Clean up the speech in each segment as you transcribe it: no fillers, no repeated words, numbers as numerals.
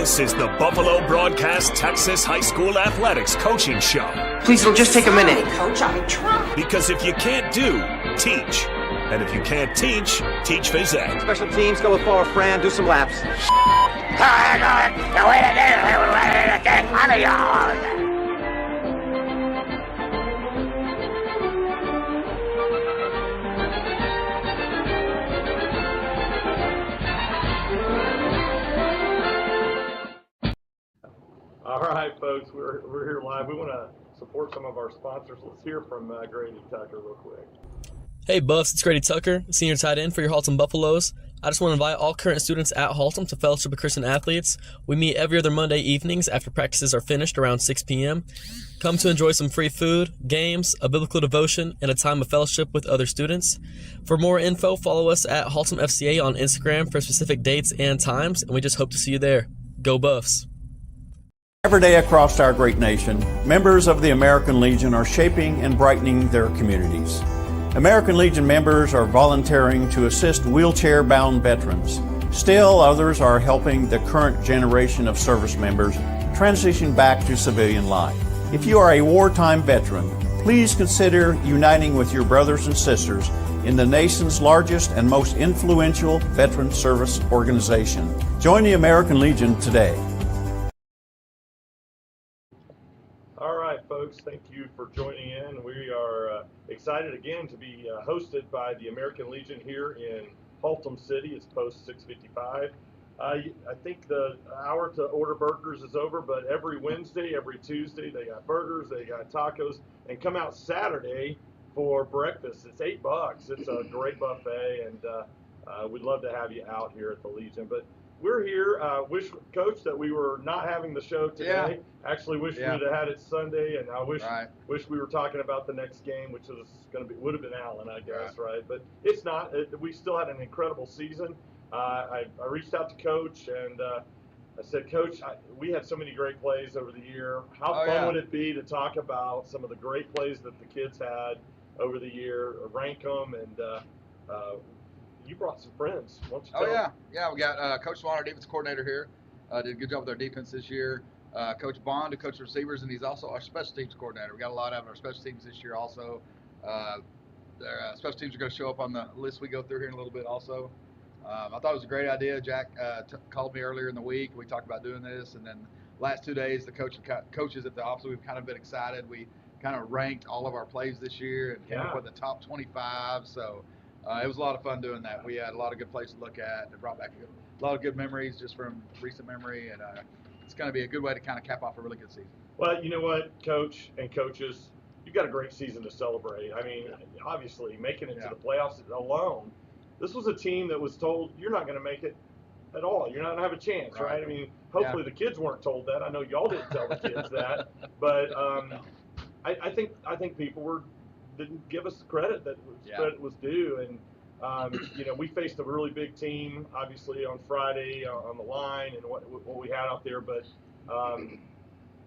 This is the Buffalo Broadcast Texas High School Athletics Coaching Show. Please, it'll just take a minute. Coach, I try. Because if you can't do, teach. And if you can't teach phys ed. Special teams, go with forward Fran, do some laps. All right, folks, we're here live. We want to support some of our sponsors. Let's hear from Grady Tucker real quick. Hey Buffs, it's Grady Tucker, senior tight end for your Haltom Buffaloes. I just want to invite all current students at Haltom to Fellowship of Christian Athletes. We meet every other Monday evenings after practices are finished around 6 p.m. Come to enjoy some free food, games, a biblical devotion, and a time of fellowship with other students. For more info, follow us at Haltom FCA on Instagram for specific dates and times, and we just hope to see you there. Go Buffs! Every day across our great nation, members of the American Legion are shaping and brightening their communities. American Legion members are volunteering to assist wheelchair-bound veterans. Still, others are helping the current generation of service members transition back to civilian life. If you are a wartime veteran, please consider uniting with your brothers and sisters in the nation's largest and most influential veteran service organization. Join the American Legion today. All right, folks, thank you for joining in. We are excited again to be hosted by the American Legion here in Haltom City. It's post 6:55. I think the hour to order burgers is over, but every Wednesday, every Tuesday, they got burgers, they got tacos, and come out Saturday for breakfast. It's $8. It's a great buffet, and we'd love to have you out here at the Legion. But we're here. Wish, Coach, that we were not having the show today. Yeah. Actually, wish we'd have had it Sunday, and I wish we were talking about the next game, which was would have been Allen, I guess, right? But it's not. We still had an incredible season. I reached out to Coach, and I said, Coach, we had so many great plays over the year. How fun would it be to talk about some of the great plays that the kids had over the year, rank them, and you brought some friends. Why don't you tell them? Yeah. We got Coach Swan, our defense coordinator here. Did a good job with our defense this year. Coach Bond, who coaches receivers, and he's also our special teams coordinator. We got a lot of our special teams this year also. Their special teams are going to show up on the list we go through here in a little bit also. I thought it was a great idea. Jack called me earlier in the week. We talked about doing this, and then last 2 days, the coaches at the office, we've kind of been excited. We kind of ranked all of our plays this year and came up with the top 25. So it was a lot of fun doing that. We had a lot of good plays to look at. It brought back a lot of good memories just from recent memory, and it's going to be a good way to kind of cap off a really good season. Well, you know what, Coach and coaches, you've got a great season to celebrate. I mean, obviously, making it to the playoffs alone, this was a team that was told, you're not going to make it at all. You're not going to have a chance, right? I mean, hopefully the kids weren't told that. I know y'all didn't tell the kids that. But I think people didn't give us the credit that credit was due. And, we faced a really big team, obviously, on Friday on the line and what we had out there. But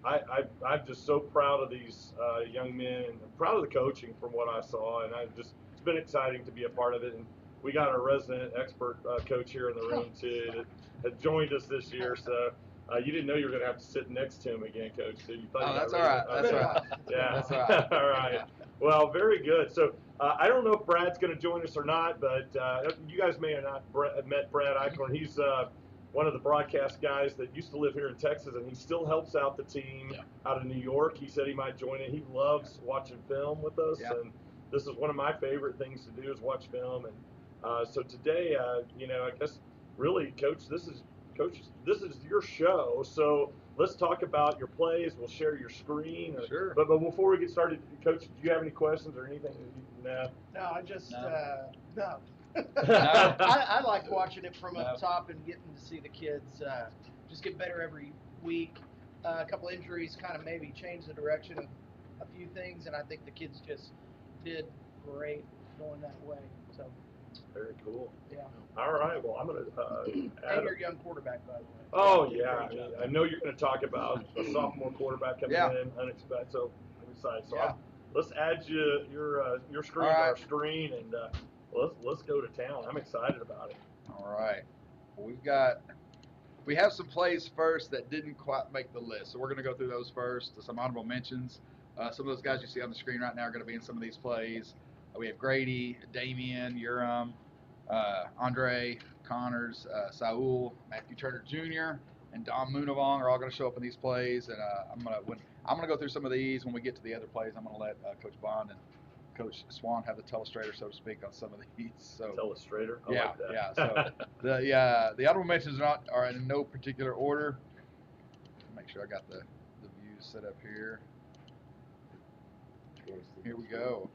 I'm just so proud of these young men and I'm proud of the coaching from what I saw. And it's been exciting to be a part of it. And we got our resident expert coach here in the room, too, that had joined us this year. So you didn't know you were going to have to sit next to him again, Coach. So you thought that's all right. That's all right. Yeah. That's all right. All right. Well, very good. So I don't know if Brad's going to join us or not, but you guys may have not met Brad Eichhorn. He's one of the broadcast guys that used to live here in Texas, and he still helps out the team out of New York. He said he might join it. He loves watching film with us, and this is one of my favorite things to do is watch film. And so today, I guess really, Coach, this is your show. So let's talk about your plays. We'll share your screen. Sure. But before we get started, Coach, do you have any questions or anything? No. No, I just no. I like watching it from up top and getting to see the kids just get better every week. A couple injuries kind of maybe changed the direction of a few things, and I think the kids just did great going that way. So. Very cool. Yeah. All right. Well, I'm going to add your young quarterback, by the way. Oh, yeah. I know you're going to talk about a sophomore quarterback coming in unexpected. So I'm excited. So let's add your screen to our screen, and let's go to town. I'm excited about it. All right. Well, we've got we have some plays first that didn't quite make the list, so we're going to go through those first. Some honorable mentions. Some of those guys you see on the screen right now are going to be in some of these plays. We have Grady, Damian, Urim, Andre, Connors, Saul, Matthew Turner Jr., and Dom Munavong are all going to show up in these plays. And I'm gonna go through some of these. When we get to the other plays, I'm going to let Coach Bond and Coach Swan have the telestrator, so to speak, on some of these. So Telestrator. I yeah, like that. yeah. So the honorable mentions are in no particular order. Make sure I got the views set up here. Here we go.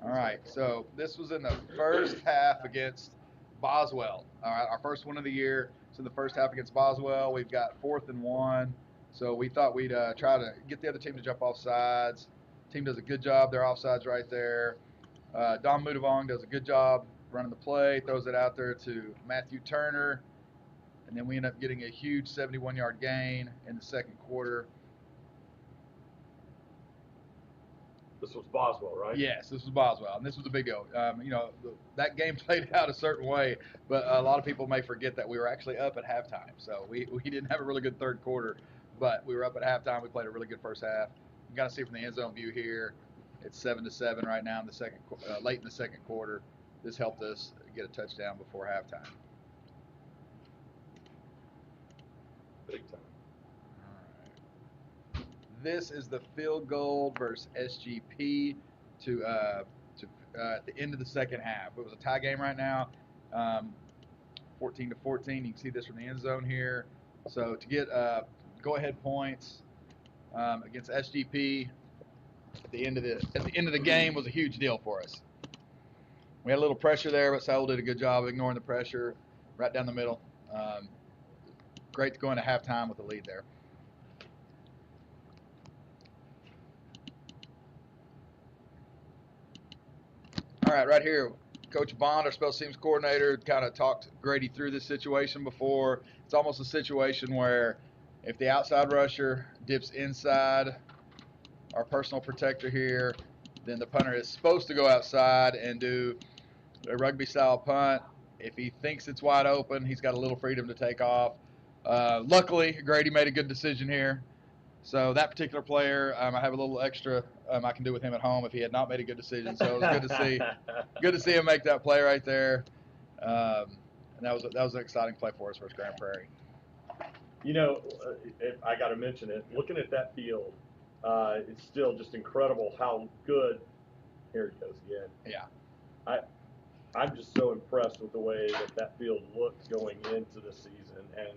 All right, so this was in the first half against Boswell. All right, our first one of the year. So in the first half against Boswell, we've got 4th and 1. So we thought we'd try to get the other team to jump off sides. Team does a good job. They're offsides right there. Dom Mudavong does a good job running the play, throws it out there to Matthew Turner, and then we end up getting a huge 71-yard gain in the second quarter. This was Boswell, right? Yes, this was Boswell, and this was a big deal. That game played out a certain way, but a lot of people may forget that we were actually up at halftime. So we didn't have a really good third quarter, but we were up at halftime. We played a really good first half. You got to see from the end zone view here. It's 7-7 right now in the second, late in the second quarter. This helped us get a touchdown before halftime. Big time. All right. This is the field goal versus SGP at the end of the second half. It was a tie game right now, 14-14. You can see this from the end zone here. So to get go-ahead points against SGP at the end of the game was a huge deal for us. We had a little pressure there, but Saul did a good job of ignoring the pressure right down the middle. Great to go into halftime with the lead there. All right, right here, Coach Bond, our special teams coordinator, kind of talked Grady through this situation before. It's almost a situation where if the outside rusher dips inside our personal protector here, then the punter is supposed to go outside and do a rugby-style punt. If he thinks it's wide open, he's got a little freedom to take off. Luckily, Grady made a good decision here. So that particular player, I have a little extra I can do with him at home if he had not made a good decision. So it was good to see him make that play right there. And that was an exciting play for us versus Grand Prairie. You know, if I got to mention it, looking at that field, it's still just incredible how good. Here it goes again. Yeah. I'm just so impressed with the way that field looked going into the season, and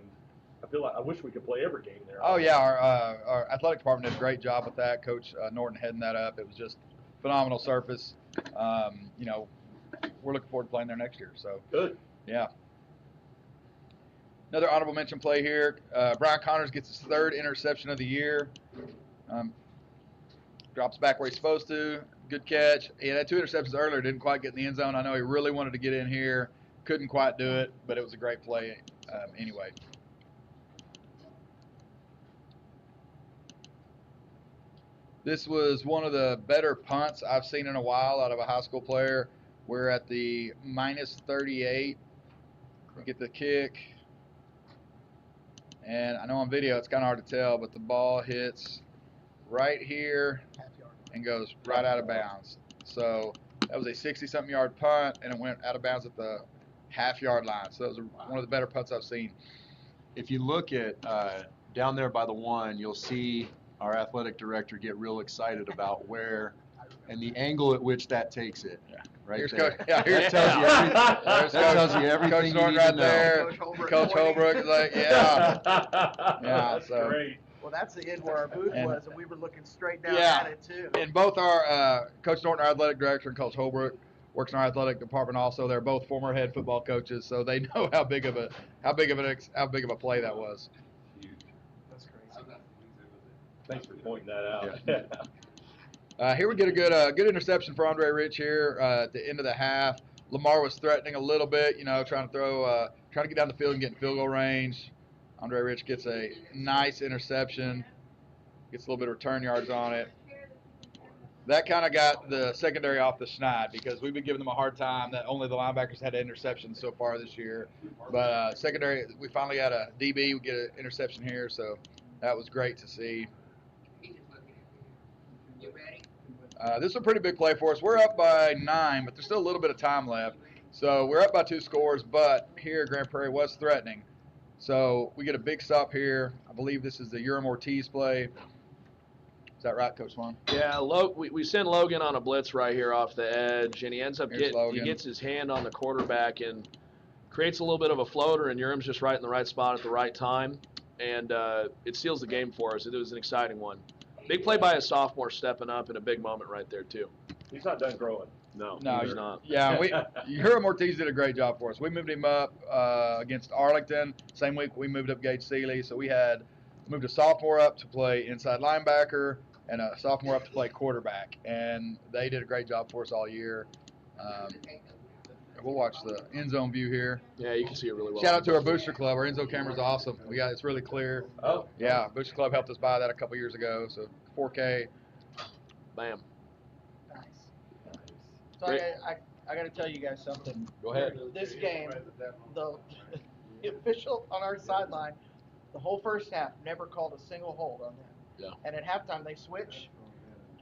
I feel like I wish we could play every game there. Oh yeah, our athletic department did a great job with that. Coach Norton heading that up. It was just phenomenal surface. We're looking forward to playing there next year. So good. Yeah. Another honorable mention play here. Brian Connors gets his 3rd interception of the year. Drops back where he's supposed to. Good catch. He had 2 interceptions earlier. Didn't quite get in the end zone. I know he really wanted to get in here. Couldn't quite do it, but it was a great play anyway. This was one of the better punts I've seen in a while out of a high school player. We're at the -38. We get the kick. And I know on video it's kind of hard to tell, but the ball hits right here and goes right out of bounds. So that was a 60-something yard punt, and it went out of bounds at the half-yard line. So that was one of the better punts I've seen. If you look at down there by the 1, you'll see our athletic director get real excited about where and the angle at which that takes it. Yeah. Right Here's there. Coach. Yeah, here's That tells you everything Coach you Norton need right to know. there. Coach Holbrook is like, yeah. That's so great. Well, that's the end where our booth was, and we were looking straight down Yeah. at it too. And both our Coach Norton, our athletic director, and Coach Holbrook works in our athletic department also. They're both former head football coaches, so they know how big of a play that was. That's crazy. Thanks for pointing that out. Here we get a good interception for Andre Rich here at the end of the half. Lamar was threatening a little bit, trying to get down the field and get in field goal range. Andre Rich gets a nice interception, gets a little bit of return yards on it. that kind of got the secondary off the schneid because we've been giving them a hard time that only the linebackers had interceptions so far this year. But secondary, we finally got a DB. We get an interception here, so that was great to see. This is a pretty big play for us. We're up by 9, but there's still a little bit of time left. So we're up by 2 scores, but here Grand Prairie was threatening. So we get a big stop here. I believe this is the Urim Ortiz play. Is that right, Coach Swan? Yeah, we send Logan on a blitz right here off the edge, and he ends up he gets his hand on the quarterback and creates a little bit of a floater, and Urim's just right in the right spot at the right time, and it seals the game for us. It was an exciting one. Big play by a sophomore stepping up, and a big moment right there too. He's not done growing. No, No, he's not. Yeah, Urim Ortiz did a great job for us. We moved him up against Arlington. Same week we moved up Gage Seeley. So we moved a sophomore up to play inside linebacker and a sophomore up to play quarterback. And they did a great job for us all year. We'll watch the end zone view here. Yeah, you can see it really well. Shout out to our Booster Club. Our end zone camera's awesome. It's really clear. Oh. Yeah, Booster Club helped us buy that a couple years ago. So 4K. Bam. Nice. So I got to tell you guys something. Go ahead. This game, the official on our sideline, the whole first half never called a single hold on them. Yeah. And at halftime they switch.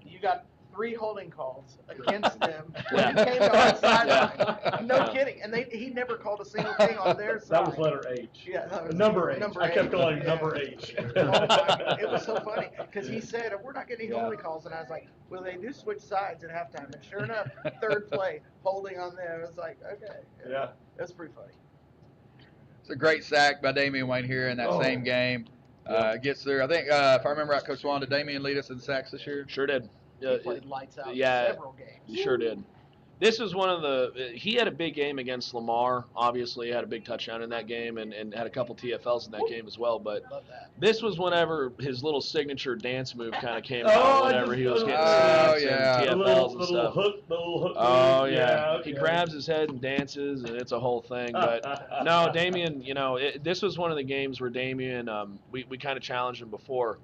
You got 3 holding calls against them when Yeah. you came to our sideline. Yeah. No Yeah. kidding. And he never called a single thing on their side. That was letter H. Yeah, that was Number H. number I kept H. calling Yeah. number H. Oh my, it was so funny because he said, we're not getting any holding calls. And I was like, well, they do switch sides at halftime. And sure enough, third play, holding on them. It was like, okay. Yeah. It was pretty funny. It's a great sack by Damian Wayne here in that same game. Gets through. I think, if I remember right, Coach Swan, did Damian lead us in sacks this year? Sure did. He played lights out yeah, several games. He sure did. This is one of he had a big game against Lamar, obviously, had a big touchdown in that game and had a couple TFLs in that game as well. But Love that. this was whenever his little signature dance move kind of came Oh, out, whenever he was getting sacks yeah. and The TFLs and little stuff. hook, the little hook. Oh, move. yeah. Okay. He grabs his head and dances, and it's a whole thing. But, no, Damian, this was one of the games where Damian, we kind of challenged him before,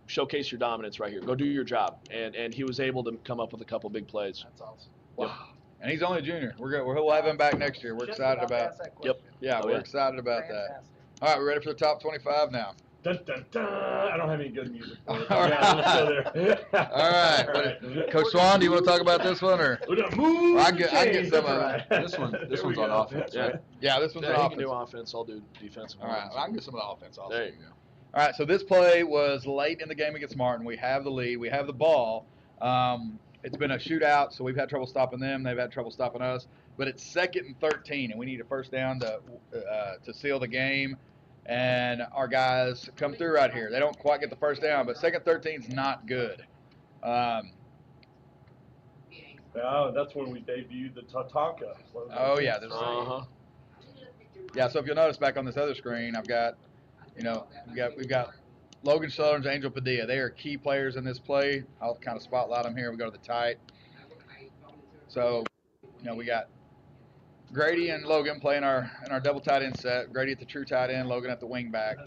showcase your dominance right here. Go do your job. And he was able to come up with a couple big plays. That's awesome. Yep. And he's only a junior. We'll have him back next year. We're Just excited about to about. ask that Yep. question. Yeah, Oh, we're yeah. excited about that. Fantastic. All right, we're ready for the top 25 now. Dun, dun, dun. I don't have any good music for it. All Yeah, let's go there. All right. Coach Swan, do you want to talk about this one or? We're gonna move I the get some chains. of That's it. right. This There one's we on go. offense, That's right? Yeah, this one's Yeah, an he can do offense. offense. I'll do defensive. All right, well, I can get some of the offense also. There you go. All right, so this play was late in the game against Martin. We have the lead. We have the ball. It's been a shootout, so we've had trouble stopping them. They've had trouble stopping us. But it's 2nd and 13, and we need a first down to seal the game. And our guys come through right here. They don't quite get the first down, but 2nd 13 is not good. Yeah, that's when we debuted the Tatanka. Oh, yeah. There's, Uh-huh. Yeah, so if you'll notice back on this other screen, I've got, we've got Logan Southern's Angel Padilla. They are key players in this play. I'll kind of spotlight them here. We go to the tight. So, we got Grady and Logan playing in our double tight end set. Grady at the true tight end, Logan at the wing back.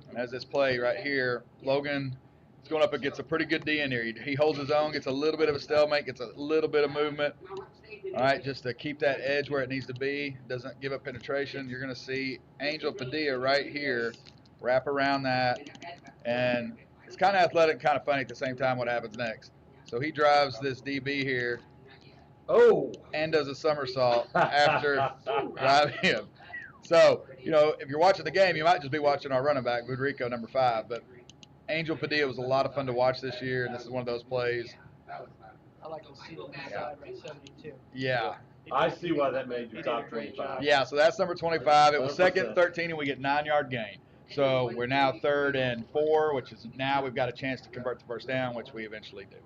And as this play right here, Logan is going up against a pretty good D in here. He holds his own, gets a little bit of a stalemate, gets a little bit of movement. All right, just to keep that edge where it needs to be, doesn't give up penetration. You're going to see Angel Padilla right here wrap around that. And it's kind of athletic and kind of funny at the same time what happens next. So he drives this DB here. Oh. And does a somersault after driving him. So, if you're watching the game, you might just be watching our running back, Budrico, number 5. But Angel Padilla was a lot of fun to watch this year, and this is one of those plays. I like to see them inside by 72. Yeah. I see why that made your top 25. Yeah, so that's number 25. It was 2nd 100%. 13, and we get 9-yard gain. So we're now 3rd and 4, which is now we've got a chance to convert the first down, which we eventually do.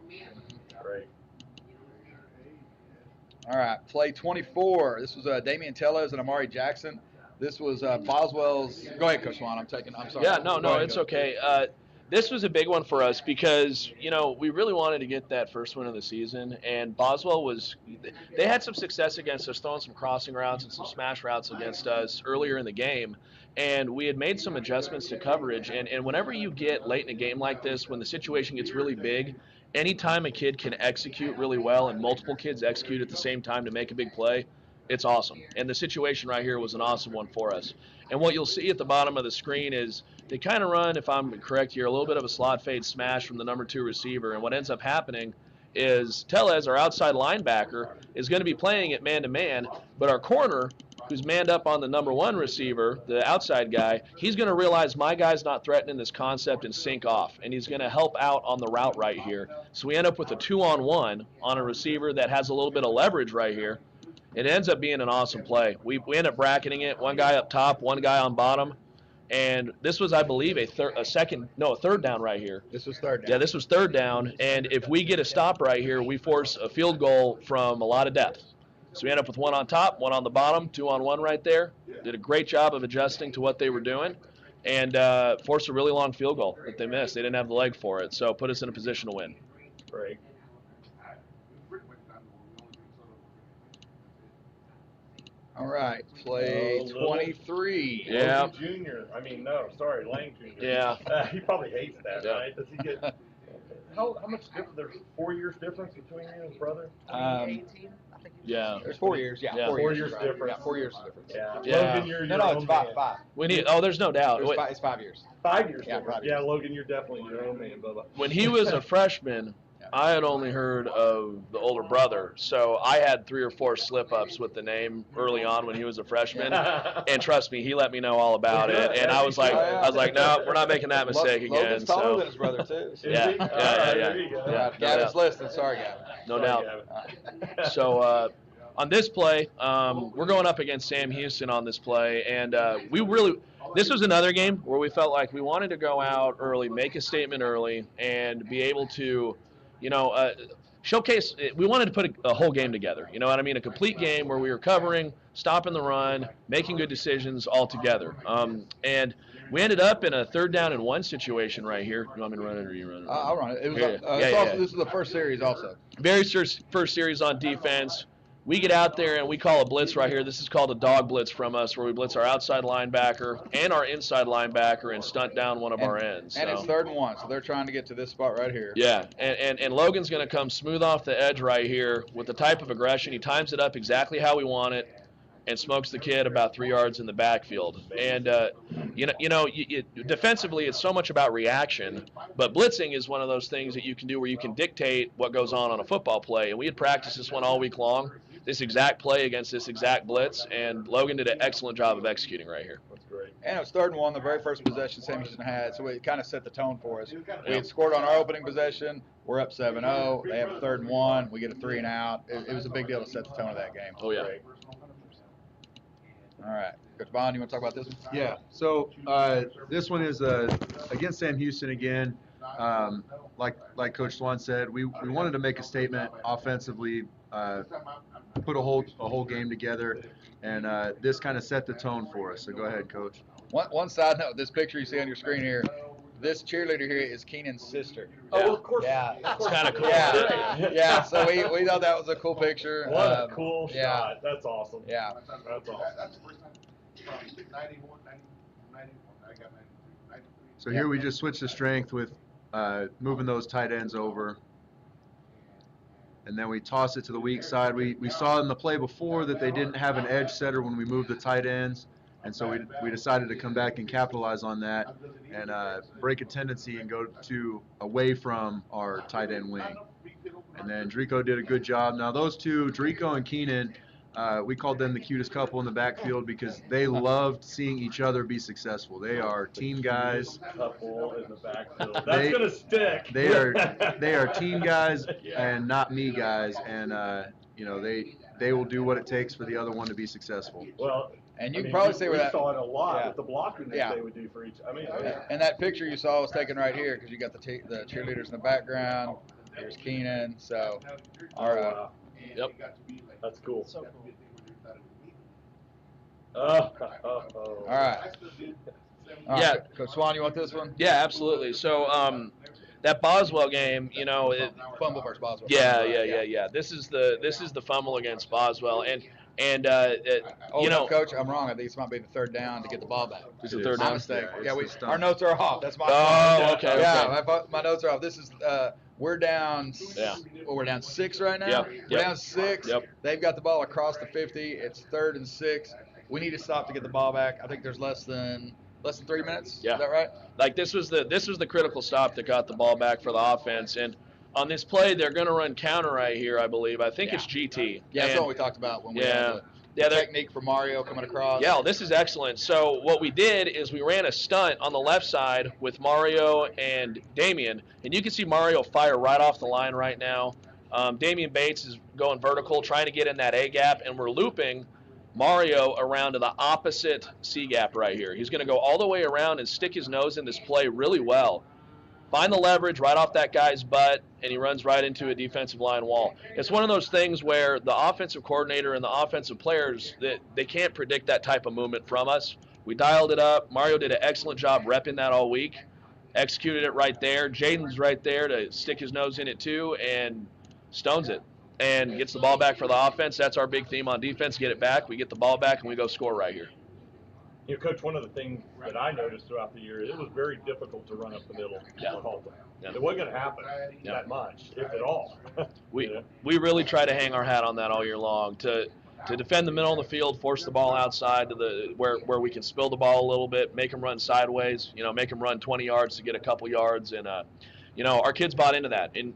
Great. All right, play 24. This was Damian Tellez and Amari Jackson. This was Boswell's. Go ahead, Coach Swan. I'm sorry. Yeah, Go no, ahead, it's Coach. okay. This was a big one for us because, we really wanted to get that first win of the season. And Boswell they had some success against us, throwing some crossing routes and some smash routes against us earlier in the game. And we had made some adjustments to coverage. And whenever you get late in a game like this, when the situation gets really big anytime a kid can execute really well and multiple kids execute at the same time to make a big play, it's awesome. And the situation right here was an awesome one for us. And what you'll see at the bottom of the screen is they kind of run, if I'm correct here, a little bit of a slot fade smash from the number 2 receiver. And what ends up happening is Tellez, our outside linebacker, is going to be playing it man-to-man, but our corner, who's manned up on the number 1 receiver, the outside guy, he's going to realize my guy's not threatening this concept and sink off, and he's going to help out on the route right here. So we end up with a 2-on-1 on a receiver that has a little bit of leverage right here. It ends up being an awesome play. We end up bracketing it, one guy up top, one guy on bottom. And this was, I believe, a third down right here. This was third down. Yeah, this was third down. And if we get a stop right here, we force a field goal from a lot of depth. So we end up with one on top, one on the bottom, 2-on-1 right there. Did a great job of adjusting to what they were doing and forced a really long field goal that they missed. They didn't have the leg for it, so put us in a position to win. Great. All right, play 23. Yeah. Logan Jr. Lane Jr. Yeah. He probably hates that, Yeah. right? Does he get? How much difference? There's 4 years difference between you and his brother. 18, I think. Yeah. There's 4 years. Yeah, Yeah. 4 years difference. Yeah, 4 years difference. Yeah. Yeah. Logan, you're your No, own it's five. man. 5. We need. Oh, there's no doubt. It's 5 years. 5 years Yeah, difference. 5 years. Yeah, Logan, you're definitely your own man, Bubba. When he was a freshman, I had only heard of the older brother, so I had 3 or 4 slip-ups with the name early on when he was a freshman. And trust me, he let me know all about it. And I was like, no, we're not making that mistake again. Logan's taller So than his brother too. Is Yeah, he? yeah, All right, yeah, there you go. yeah. Gavin's listening. Sorry, Gavin. no Sorry, doubt. Gavin. So on this play, we're going up against Sam Houston on this play, and this was another game where we felt like we wanted to go out early, make a statement early, and be able to, showcase. We wanted to put a whole game together. You know what I mean? A complete game where we were covering, stopping the run, making good decisions all together. And we ended up in a 3rd down and 1 situation right here. You want me to run it or you run it? I'll run it. It was. Yeah. This is the first series also. Very first series on defense. We get out there and we call a blitz right here. This is called a dog blitz from us, where we blitz our outside linebacker and our inside linebacker and stunt down one of our ends. And it's 3rd and 1, so they're trying to get to this spot right here. Yeah, and Logan's going to come smooth off the edge right here with the type of aggression. He times it up exactly how we want it and smokes the kid about 3 yards in the backfield. And, defensively, it's so much about reaction, but blitzing is one of those things that you can do where you can dictate what goes on a football play. And we had practiced this one all week long, this exact play against this exact blitz, and Logan did an excellent job of executing right here. That's great. And it was 3rd and 1, the very first possession Sam Houston had, so it kind of set the tone for us. We had scored on our opening possession. We're up 7-0. They have a 3rd and 1. We get a 3 and out. It was a big deal to set the tone of that game. Oh, yeah. Great. All right. Coach Bond, you want to talk about this one? Yeah. So this one is against Sam Houston again. Like Coach Swan said, we wanted to make a statement offensively, put a whole game together, and this kind of set the tone for us. So go ahead, Coach. One side note: this picture you see on your screen here, this cheerleader here is Keenan's sister. Oh, of course. Yeah. It's kind of cool. Yeah. Yeah. So we thought that was a cool picture. What a cool yeah. shot. That's awesome. Yeah. That's awesome. So here we just switched the strength with moving those tight ends over. And then we toss it to the weak side. We saw in the play before that they didn't have an edge setter when we moved the tight ends. And so we decided to come back and capitalize on that and break a tendency and go to away from our tight end wing. And then Drico did a good job. Now those two, Drico and Keenan, we called them the cutest couple in the backfield because they loved seeing each other be successful. They are team guys. Couple in the backfield. That's gonna stick. They are team guys and not me guys, and they will do what it takes for the other one to be see Well, and you can probably see where we that. saw it a lot Yeah. with the blocking that Yeah. they would do for each. And that picture you saw was taken right here because you got the cheerleaders in the background. There's Keenan. So, all right. Wow. Yep. That's cool. So cool. All All right. Yeah. Coach Swan, you want this one? Yeah, absolutely. So that Boswell game, Fumble versus Boswell. Yeah. This is the fumble against Boswell, and And you know, Coach, I'm wrong. I think this might be the third down to get the ball back. Is it third My down? mistake. Yeah, Our notes are off. That's my Oh, fault. okay. Yeah, my notes are off. This is we're down. Yeah. We're down 6 right now. Yep, We're yep. down 6. Yep. They've got the ball across the 50. It's 3rd and 6. We need to stop to get the ball back. I think there's less than 3 minutes. Yeah. Is that right? Like this was the critical stop that got the ball back for the offense. And on this play, they're going to run counter right here, I believe. I think it's GT. Yeah, that's And- what we talked about when we Yeah. had Yeah, the they're- technique for Mario coming across. Yeah, this is excellent. So what we did is we ran a stunt on the left side with Mario and Damian, and you can see Mario fire right off the line right now. Damian Bates is going vertical, trying to get in that A gap, and we're looping Mario around to the opposite C gap right here. He's going to go all the way around and stick his nose in this play really well. Find the leverage right off that guy's butt, and he runs right into a defensive line wall. It's one of those things where the offensive coordinator and the offensive players, that they can't predict that type of movement from us. We dialed it up. Mario did an excellent job repping that all week. Executed it right there. Jaden's right there to stick his nose in it too, and stones it and gets the ball back for the offense. That's our big theme on defense. Get it back. We get the ball back, and we go score right here. You know, Coach, one of the things that I noticed throughout the year, it was very difficult to run up the middle for Haltom. Yeah. It wasn't going to happen Yeah. that much, if at all. We You know? we really try to hang our hat on that all year long to defend the middle of the field, force the ball outside to the where we can spill the ball a little bit, make them run sideways, make them run 20 yards to get a couple yards, and our kids bought into that. And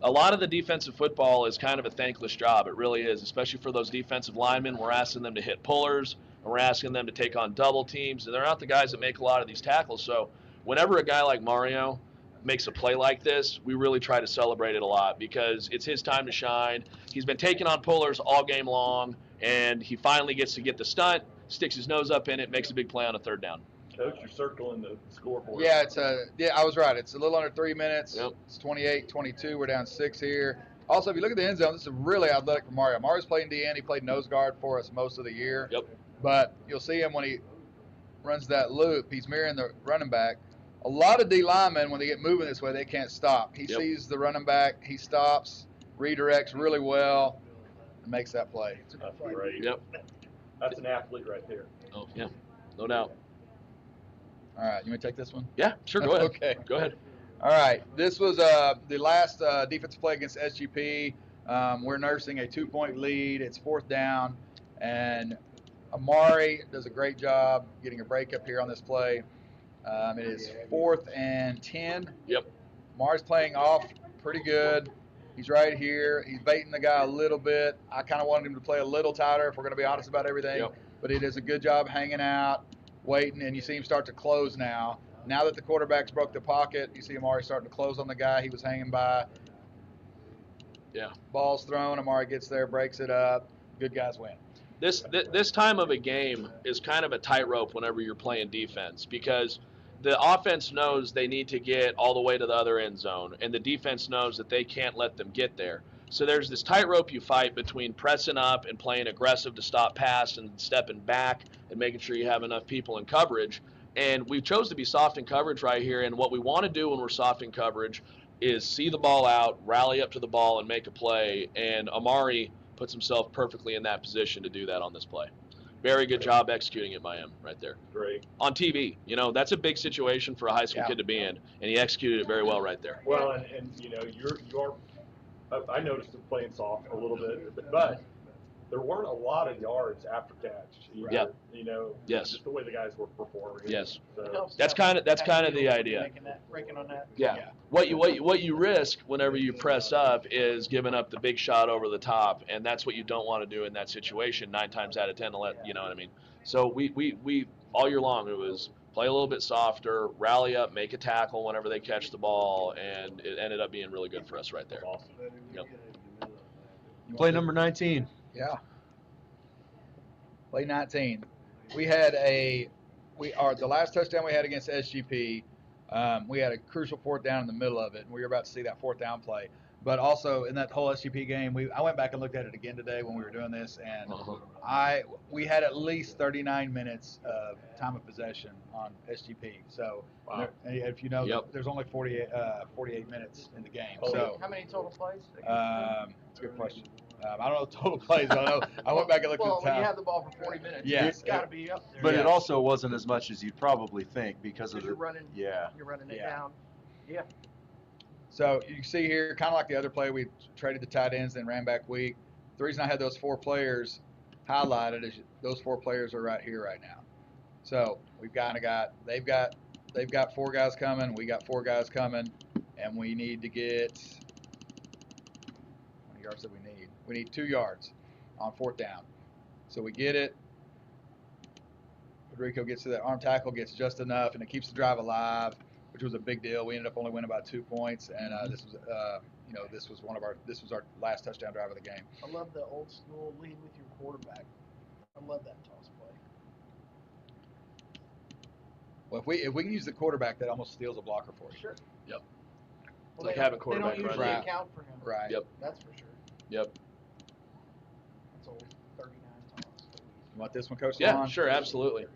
a lot of the defensive football is kind of a thankless job. It really is, especially for those defensive linemen. We're asking them to hit pullers, and we're asking them to take on double teams, and they're not the guys that make a lot of these tackles. So whenever a guy like Mario makes a play like this, we really try to celebrate it a lot because it's his time to shine. He's been taking on pullers all game long, and he finally gets to get the stunt, sticks his nose up in it, makes a big play on a third down. Coach, you're circling the scoreboard. Yeah, I was right. It's a little under 3 minutes. Yep. It's 28-22. We're down 6 here. Also, if you look at the end zone, this is really athletic for Mario. Mario's playing DN. He played nose guard for us most of the year. Yep. But you'll see him when he runs that loop. He's mirroring the running back. A lot of D linemen, when they get moving this way, they can't stop. He sees the running back. He stops, redirects really well, and makes that play. That's great. Yep. That's an athlete right there. Oh, yeah, no doubt. All right, you want to take this one? Yeah, sure, go ahead. Okay. Go ahead. All right, this was the last defensive play against SGP. We're nursing a 2-point lead. It's 4th down, and Amari does a great job getting a break up here on this play. It is 4th and 10. Yep. Amari's playing off pretty good. He's right here. He's baiting the guy a little bit. I kind of wanted him to play a little tighter if we're going to be honest about everything. Yep. But he does a good job hanging out, waiting, and you see him start to close now. Now that the quarterback's broke the pocket, you see Amari starting to close on the guy he was hanging by. Yeah. Ball's thrown. Amari gets there, breaks it up. Good guys win. This time of a game is kind of a tightrope whenever you're playing defense because the offense knows they need to get all the way to the other end zone, and the defense knows that they can't let them get there. So there's this tightrope you fight between pressing up and playing aggressive to stop pass and stepping back and making sure you have enough people in coverage. And we chose to be soft in coverage right here, and what we want to do when we're soft in coverage is see the ball out, rally up to the ball, and make a play. And Amari puts himself perfectly in that position to do that on this play. Very good job executing it by him right there. Great. On TV, that's a big situation for a high school kid to be in, and he executed it very well right there. Well, and you're I noticed him playing soft a little bit, but there weren't a lot of yards after catch. Either, Yeah. Yes. Just the way the guys were performing. Yes. So, That's kind of the idea. Breaking on that. Yeah. What you risk whenever you press up is giving up the big shot over the top, and that's what you don't want to do in that situation 9 times out of 10 to let, you know what I mean? So we all year long it was play a little bit softer, rally up, make a tackle whenever they catch the ball, and it ended up being really good for us right there. awesome. Yep. Play number 19. Yeah. Play 19. We had the last touchdown we had against SGP. We had a crucial 4th down in the middle of it, and we were about to see that 4th down play. But also in that whole SGP game, I went back and looked at it again today when we were doing this, and we had at least 39 minutes of time of possession on SGP. So if you know, there's only 48 minutes in the game. Oh, So How many total plays? it's a good question. I don't know the total plays, but I know I went back and looked Well, at the when time. you have the ball for 40 minutes, Yeah. it's got to be up there. But Yeah. it also wasn't as much as you'd probably think because of Because you're running, yeah. you're running it Yeah. down. Yeah. So you can see here, kind of like the other play, we traded the tight ends and ran back weak. The reason I had those 4 players highlighted is those 4 players are right here right now. So we've kind of they've got 4 guys coming, we got 4 guys coming, and we need to get, how many yards do we need? We need 2 yards on 4th down. So we get it. Federico gets to that arm tackle, gets just enough, and it keeps the drive alive, which was a big deal. We ended up only winning about 2 points, and this was, this was our last touchdown drive of the game. I love the old school lead with your quarterback. I love that toss play. Well, if we can use the quarterback, that almost steals a blocker for us. Sure. Yep. Well, like they having don't quarterback usually right. account for him. Right. Yep. That's for sure. Yep. That's old 39 toss. You want this one, Coach Yeah, Swan? sure, absolutely.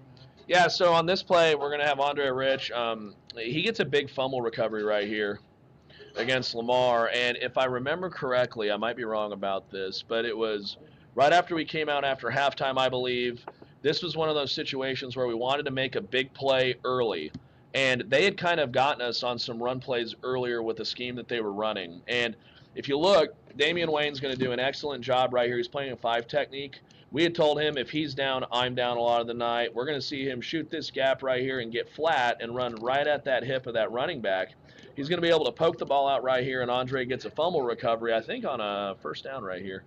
Yeah, so on this play, we're going to have Andre Rich. He gets a big fumble recovery right here against Lamar. And if I remember correctly, I might be wrong about this, but it was right after we came out after halftime, I believe. This was one of those situations where we wanted to make a big play early. And they had kind of gotten us on some run plays earlier with the scheme that they were running. And if you look, Damian Wayne's going to do an excellent job right here. He's playing a 5 technique. We had told him if he's down, I'm down a lot of the night. We're going to see him shoot this gap right here and get flat and run right at that hip of that running back. He's going to be able to poke the ball out right here, and Andre gets a fumble recovery, I think, on a 1st down right here.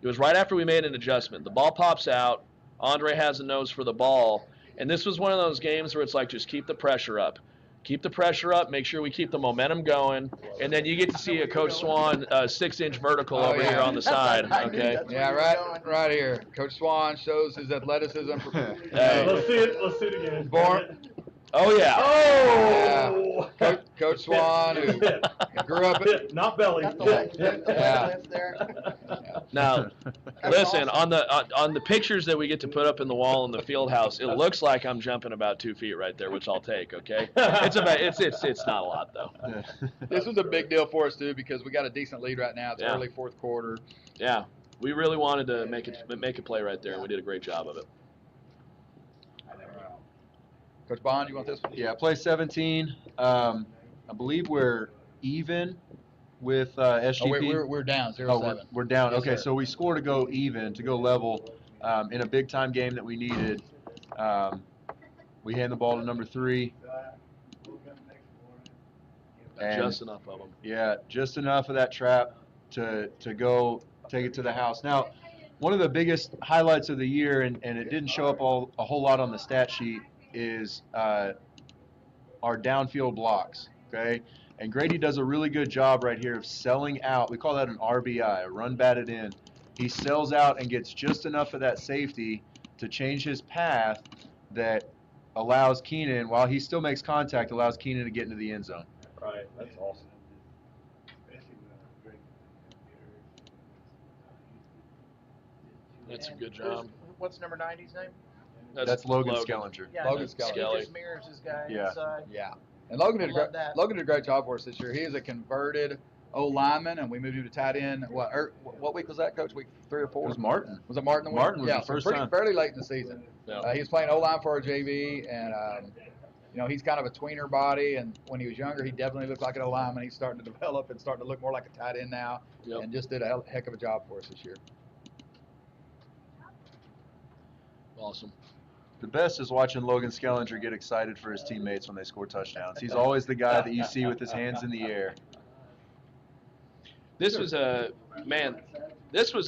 It was right after we made an adjustment. The ball pops out. Andre has a nose for the ball. And this was one of those games where it's like, just keep the pressure up. Keep the pressure up. Make sure we keep the momentum going. And then you get to see a Coach Swan 6-inch vertical over here on the side. Okay. Yeah, right here. Coach Swan shows his athleticism. Hey. Let's see it again. Born. Oh, yeah. Oh! Yeah. Coach Swan, who grew up Hit, not belly. Got the leg Yeah. lift there. Now, listen, on the pictures that we get to put up in the wall in the field house, it looks like I'm jumping about 2 feet right there, which I'll take. Okay, it's not a lot though. This was a big deal for us too because we got a decent lead right now. It's Yeah. early 4th quarter. Yeah, we really wanted to make a play right there, and we did a great job of it. Coach Bond, you want this one? Yeah, play 17. I believe we're even with SGP. Oh, we're down 0-7. Oh, we're down. Yes, Okay, sir. so we score to go even, to go level in a big time game that we needed. We hand the ball to number 3. And Just enough of them. yeah, just enough of that trap to go take it to the house. Now, one of the biggest highlights of the year, and it didn't show up a whole lot on the stat sheet, is our downfield blocks, okay? And Grady does a really good job right here of selling out. We call that an RBI, a run batted in. He sells out and gets just enough of that safety to change his path that allows Keenan, while he still makes contact, allows Keenan to get into the end zone. Right, that's awesome. That's a good job. What's number 90's name? That's Logan Skellinger. Yeah, Logan he Skelly. just mirrors his guy Yeah. inside. Yeah. And Logan did, I love that. Logan did a great job for us this year. He is a converted O-lineman, and we moved him to tight end. What week was that, Coach? Week 3 or 4? It was Martin. Was it Martin? Martin was yeah, the first so time. fairly late in the season. Yeah. He was playing O-line for our JV, and he's kind of a tweener body. And when he was younger, he definitely looked like an O-lineman. He's starting to develop and starting to look more like a tight end now, Yep. and just did a heck of a job for us this year. Awesome. The best is watching Logan Skellinger get excited for his teammates when they score touchdowns. He's always the guy that you see with his hands in the air. This was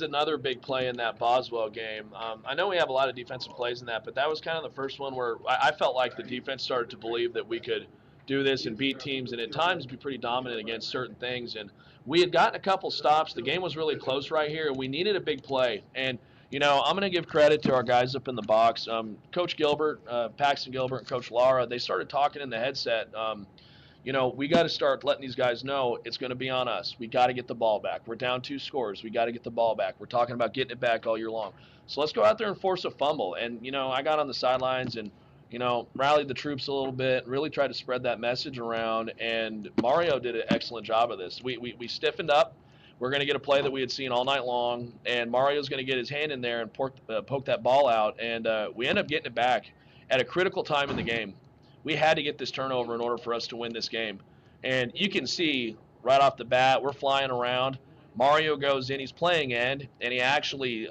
another big play in that Boswell game. I know we have a lot of defensive plays in that, but that was kind of the first one where I felt like the defense started to believe that we could do this and beat teams, and at times be pretty dominant against certain things. And we had gotten a couple stops. The game was really close right here, and we needed a big play. And I'm going to give credit to our guys up in the box. Coach Gilbert, Paxton Gilbert, and Coach Lara, they started talking in the headset. We got to start letting these guys know it's going to be on us. We got to get the ball back. We're down 2 scores. We got to get the ball back. We're talking about getting it back all year long. So let's go out there and force a fumble. And, I got on the sidelines and, rallied the troops a little bit, really tried to spread that message around. And Mario did an excellent job of this. We stiffened up. we're going to get a play that we had seen all night long, and Mario's going to get his hand in there and poke that ball out, and we end up getting it back at a critical time in the game. We had to get this turnover in order for us to win this game. And you can see right off the bat, we're flying around. Mario goes in, he's playing end, and he actually,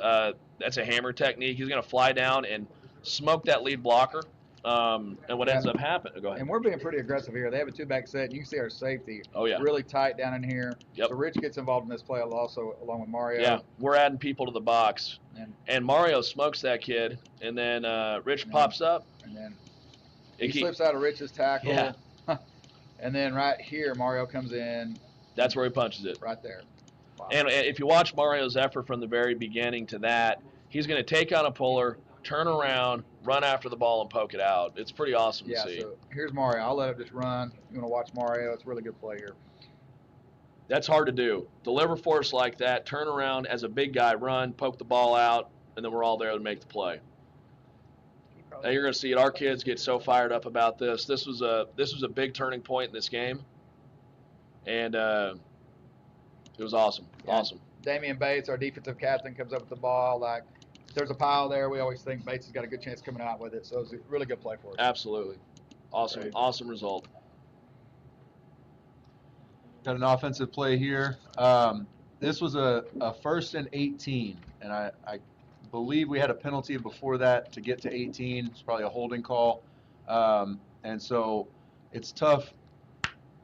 that's a hammer technique. He's going to fly down and smoke that lead blocker. And what ends up happening, go ahead. And we're being pretty aggressive here. They have a two-back set. And you can see our safety really tight down in here. Yep. So Rich gets involved in this play also along with Mario. Yeah, we're adding people to the box. And Mario smokes that kid, and then Rich pops up. And then he slips out of Rich's tackle. Yeah. And then right here, Mario comes in. That's where he punches it. Right there. Wow. And if you watch Mario's effort from the very beginning to that, he's going to take on a puller, turn around, run after the ball, and poke it out. It's pretty awesome to see. Yeah, so here's Mario. I'll let him just run. You want to watch Mario. It's a really good play here. That's hard to do. Deliver force like that, turn around as a big guy, run, poke the ball out, and then we're all there to make the play. Now you're going to see it. Our kids get so fired up about this. This was a big turning point in this game, and it was awesome. Yeah. Awesome. Damian Bates, our defensive captain, comes up with the ball. Like, if there's a pile there, we always think Bates has got a good chance coming out with it. So it was a really good play for us. Absolutely. Awesome. Great. Awesome result. Got an offensive play here. This was a 1st and 18, and I believe we had a penalty before that to get to 18. It's probably a holding call. And so it's tough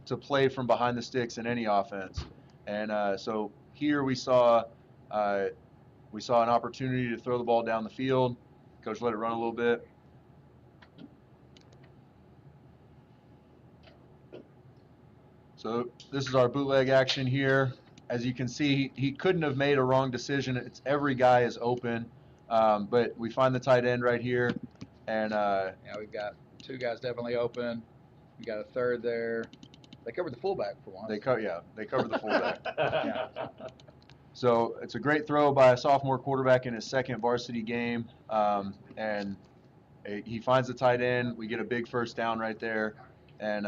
to play from behind the sticks in any offense. And so here we saw an opportunity to throw the ball down the field. Coach let it run a little bit. So this is our bootleg action here. As you can see, he couldn't have made a wrong decision. It's every guy is open. But we find the tight end right here, and yeah, we've got two guys definitely open. We got a third there. They covered the fullback for once. They covered the fullback. Yeah. So it's a great throw by a sophomore quarterback in his second varsity game, and he finds the tight end. We get a big first down right there, and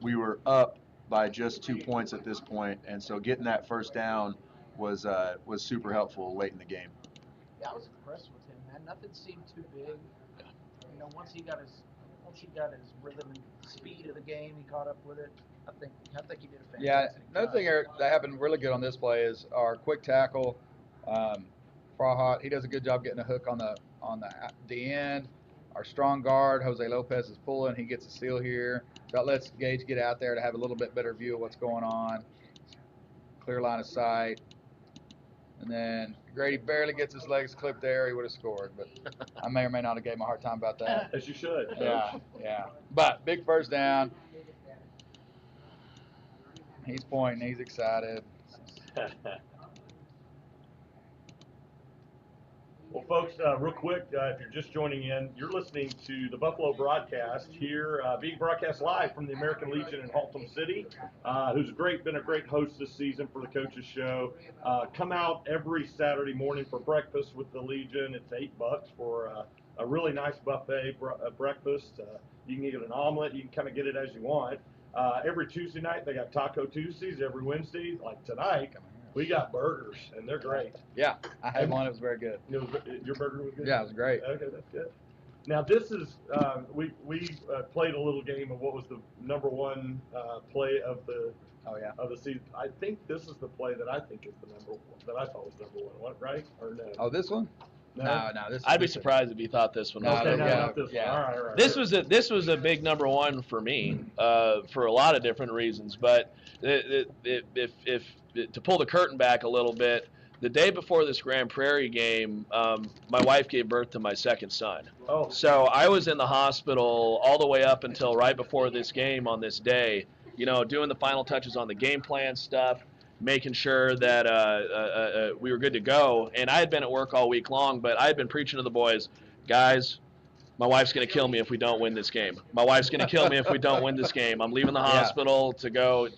we were up by just 2 points at this point, and so getting that first down was super helpful late in the game. Yeah, I was impressed with him, man. Nothing seemed too big. You know, once he got his rhythm and speed of the game, he caught up with it. I think he did a fantastic job. Another thing that happened really good on this play is our quick tackle. Frahat, he does a good job getting a hook on the end. Our strong guard, Jose Lopez, is pulling. He gets a seal here. That lets Gage get out there to have a little bit better view of what's going on. Clear line of sight. And then Grady barely gets his legs clipped there. He would have scored, but I may or may not have gave him a hard time about that. As you should. Yeah. But big first down. He's pointing. He's excited. Well, folks, real quick, if you're just joining in, you're listening to the Buffalo broadcast here, being broadcast live from the American Legion in Haltom City, who's been a great host this season for the Coaches Show. Come out every Saturday morning for breakfast with the Legion. It's $8 for a really nice buffet breakfast. You can get an omelet. You can kind of get it as you want. Every Tuesday night, they got Taco Tuesdays. Every Wednesday, like tonight, we got burgers, and they're great. Yeah, I had one. It was very good. Your burger was good? Yeah, it was great. Okay, that's good. Now, this is, we played a little game of what was the number one play of the season. I think this is the play that I think is the number one, that I thought was number one, right? Or no? Oh, this one? No. I'd be surprised if you thought this one was Okay, number no, one. not this one. All right. This was a big number one for me for a lot of different reasons. But if to pull the curtain back a little bit, the day before this Grand Prairie game, my wife gave birth to my second son. Oh. So I was in the hospital all the way up until right before this game on this day, doing the final touches on the game plan stuff, making sure that we were good to go. And I had been at work all week long, but I had been preaching to the boys, guys, my wife's going to kill me if we don't win this game. My wife's going to kill me if we don't win this game. I'm leaving the hospital to go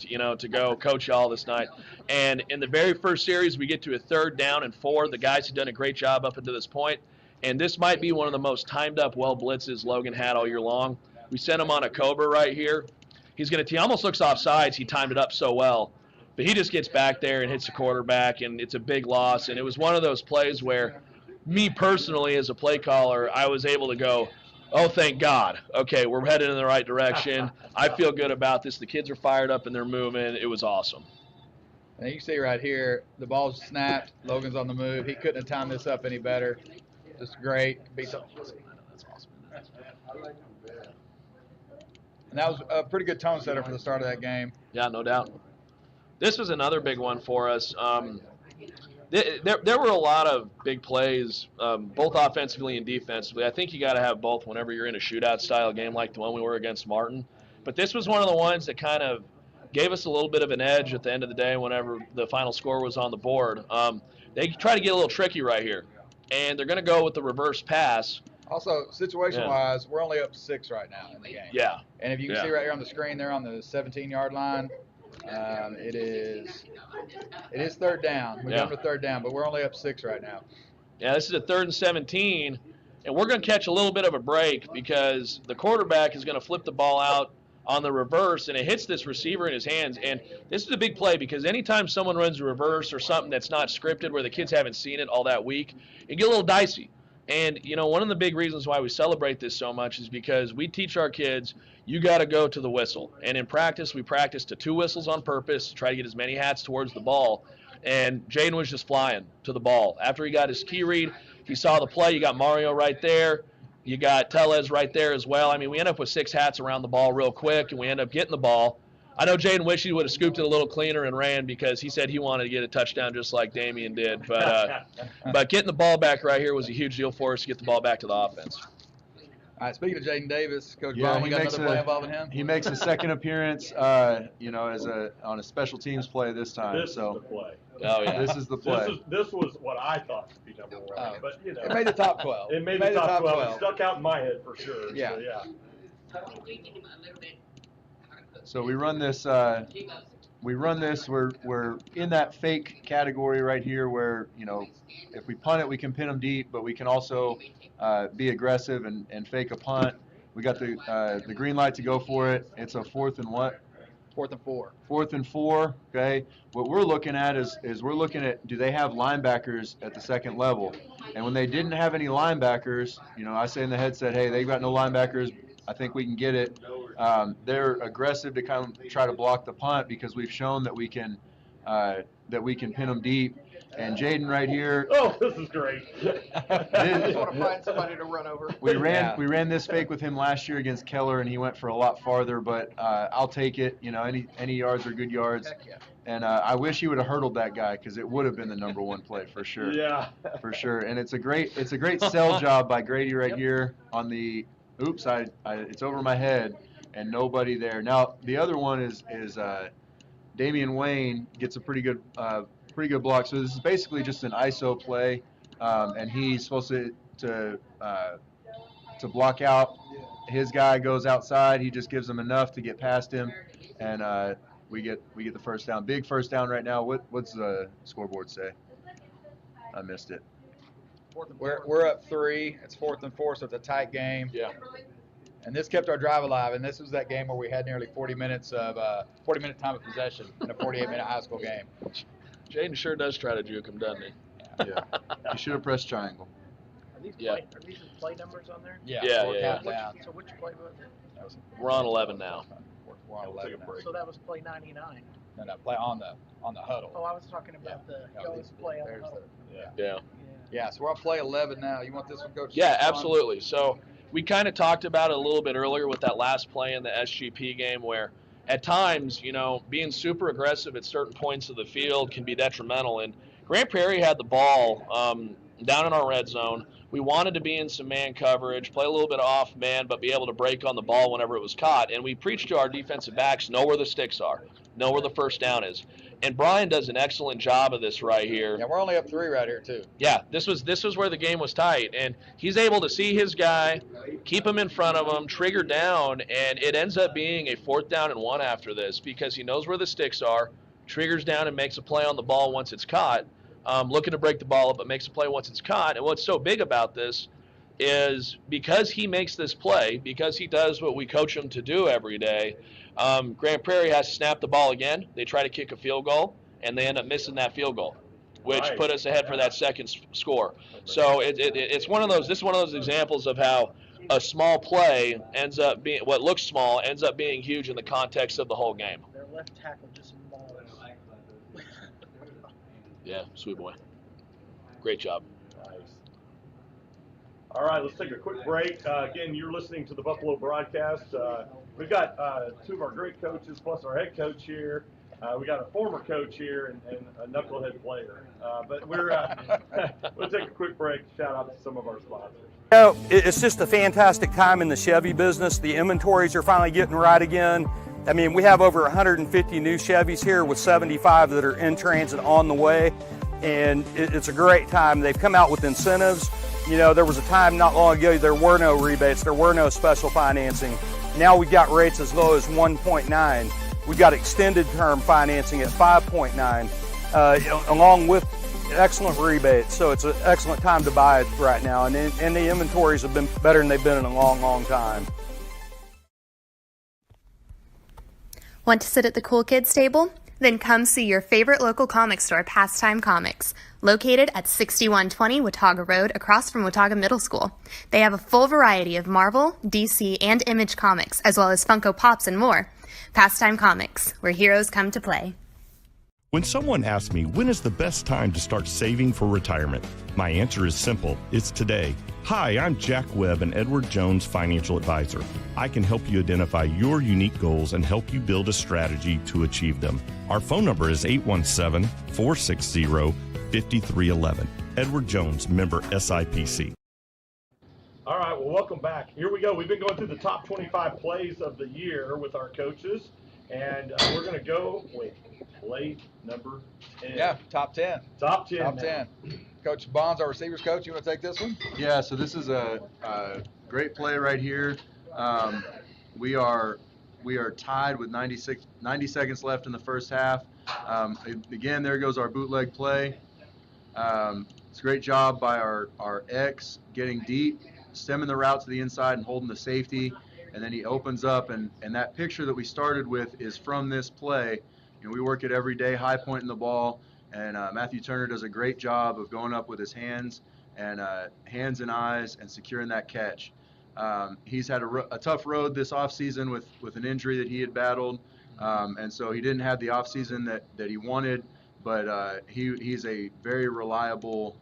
coach y'all this night. And in the very first series, we get to a 3rd down and 4. The guys have done a great job up until this point. And this might be one of the most timed up well blitzes Logan had all year long. We sent him on a Cobra right here. He almost looks off sides. He timed it up so well. But he just gets back there and hits the quarterback, and it's a big loss. And it was one of those plays where me personally as a play caller, I was able to go, oh, thank God. Okay, we're headed in the right direction. I feel good about this. The kids are fired up and they're moving. It was awesome. And you see right here, the ball's snapped. Logan's on the move. He couldn't have timed this up any better. Just great. That's awesome. And that was a pretty good tone setter for the start of that game. Yeah, no doubt. This was another big one for us. There were a lot of big plays, both offensively and defensively. I think you got to have both whenever you're in a shootout style game like the one we were against Martin. But this was one of the ones that kind of gave us a little bit of an edge at the end of the day whenever the final score was on the board. They try to get a little tricky right here, and they're going to go with the reverse pass. Also, situation-wise, we're only up 6 right now in the game. Yeah. And if you can see right here on the screen, they're on the 17-yard line. It is third down. We're going to third down, but we're only up 6 right now. Yeah, this is a 3rd and 17, and we're going to catch a little bit of a break because the quarterback is going to flip the ball out on the reverse, and it hits this receiver in his hands. And this is a big play because anytime someone runs a reverse or something that's not scripted where the kids haven't seen it all that week, it get a little dicey. And, you know, one of the big reasons why we celebrate this so much is because we teach our kids, you got to go to the whistle. And in practice, we practice to 2 whistles on purpose, try to get as many hats towards the ball. And Jaden was just flying to the ball. After he got his key read, he saw the play. You got Mario right there. You got Tellez right there as well. I mean, we end up with 6 hats around the ball real quick, and we end up getting the ball. I know Jaden wished he would have scooped it a little cleaner and ran because he said he wanted to get a touchdown just like Damian did. But getting the ball back right here was a huge deal for us to get the ball back to the offense. All right, speaking of Jaden Davis, Coach Bond, we got another play involving him? He makes a second appearance, you know, on a special teams play this time. This is the play. Oh, yeah. This is the play. This was what I thought to be number 1. But, you know. It made the top 12. It made the top 12. It stuck out in my head for sure. Yeah. So, yeah. So we run this. We're in that fake category right here, where, you know, if we punt it, we can pin them deep, but we can also be aggressive and fake a punt. We got the green light to go for it. It's a 4th and what? 4th and 4. 4th and 4. Okay. What we're looking at is we're looking at, do they have linebackers at the second level? And when they didn't have any linebackers, you know, I say in the headset, hey, they've got no linebackers. I think we can get it. They're aggressive to kind of try to block the punt because we've shown that we can pin them deep. And Jaden right here. Oh, this is great. I just want to find somebody to run over. We ran this fake with him last year against Keller, and he went for a lot farther. But I'll take it. You know, any yards are good yards. Heck yeah. And I wish he would have hurdled that guy because it would have been the number 1 play for sure. Yeah. For sure. And it's a great sell job by Grady right here on the. Oops, it's over my head and nobody there. Now the other one is Damian Wayne gets a pretty good block. So this is basically just an ISO play, and he's supposed to block out. His guy goes outside. He just gives him enough to get past him, and we get the first down. Big first down right now. What's the scoreboard say? I missed it. We're up 3. It's 4th and 4, so it's a tight game. Yeah. And this kept our drive alive. And this was that game where we had nearly 40 minute time of possession in a 48-minute high school game. Jaden sure does try to juke him, doesn't he? Yeah. You should have pressed triangle. Are these the play numbers on there? Yeah. So which play was it? We're on 11 now. We're on 11 now. So that was play 99. No, play on the huddle. Oh, I was talking about the play on the huddle. Yeah. Yeah, so we're on play 11 now. You want this one, Coach? Yeah, absolutely. So we kind of talked about it a little bit earlier with that last play in the SGP game where at times, you know, being super aggressive at certain points of the field can be detrimental. And Grand Prairie had the ball down in our red zone. We wanted to be in some man coverage, play a little bit off man, but be able to break on the ball whenever it was caught. And we preached to our defensive backs, know where the sticks are, know where the first down is. And Brian does an excellent job of this right here. Yeah, we're only up 3 right here, too. Yeah, this was where the game was tight. And he's able to see his guy, keep him in front of him, trigger down, and it ends up being a 4th down and 1 after this because he knows where the sticks are, triggers down and makes a play on the ball once it's caught. Looking to break the ball up, but makes a play once it's caught. And what's so big about this, is because he makes this play, because he does what we coach him to do every day, Grand Prairie has to snap the ball again. They try to kick a field goal, and they end up missing that field goal, which put us ahead for that second score. So it's one of those. This is one of those examples of how a small play ends up being, what looks small ends up being huge in the context of the whole game. Their left tackle just mauls. Yeah, sweet boy. Great job. Nice. All right, let's take a quick break. Again, you're listening to the Buffalo broadcast. We've got two of our great coaches plus our head coach here. We got a former coach here and a knucklehead player. But we'll take a quick break. Shout out to some of our sponsors. You know, it's just a fantastic time in the Chevy business. The inventories are finally getting right again. I mean, we have over 150 new Chevys here with 75 that are in transit on the way. And it's a great time. They've come out with incentives. You know, there was a time not long ago there were no rebates, there were no special financing. Now we've got rates as low as 1.9. We've got extended term financing at 5.9, along with excellent rebates. So it's an excellent time to buy it right now. And the inventories have been better than they've been in a long, long time. Want to sit at the cool kids table? Then come see your favorite local comic store, Pastime Comics, located at 6120 Watauga Road across from Watauga Middle School. They have a full variety of Marvel, DC, and Image comics, as well as Funko Pops and more. Pastime Comics, where heroes come to play. When someone asks me, when is the best time to start saving for retirement? My answer is simple. It's today. Hi, I'm Jack Webb, an Edward Jones financial advisor. I can help you identify your unique goals and help you build a strategy to achieve them. Our phone number is 817-460-5311. Edward Jones, member SIPC. All right, well, welcome back. Here we go. We've been going through the top 25 plays of the year with our coaches, and we're going to go with play number 10. Yeah, top 10. Top 10. Top 10. Coach Bonds, our receivers coach, you want to take this one? Yeah, so this is a great play right here. We are tied with 90 seconds left in the first half. Again, there goes our bootleg play. It's a great job by our X getting deep, stemming the route to the inside and holding the safety, and then he opens up, and that picture that we started with is from this play. And we work it every day, high pointing the ball, and Matthew Turner does a great job of going up with his hands and eyes and securing that catch. He's had a tough road this offseason with an injury that he had battled, and so he didn't have the offseason that he wanted, but he's a very reliable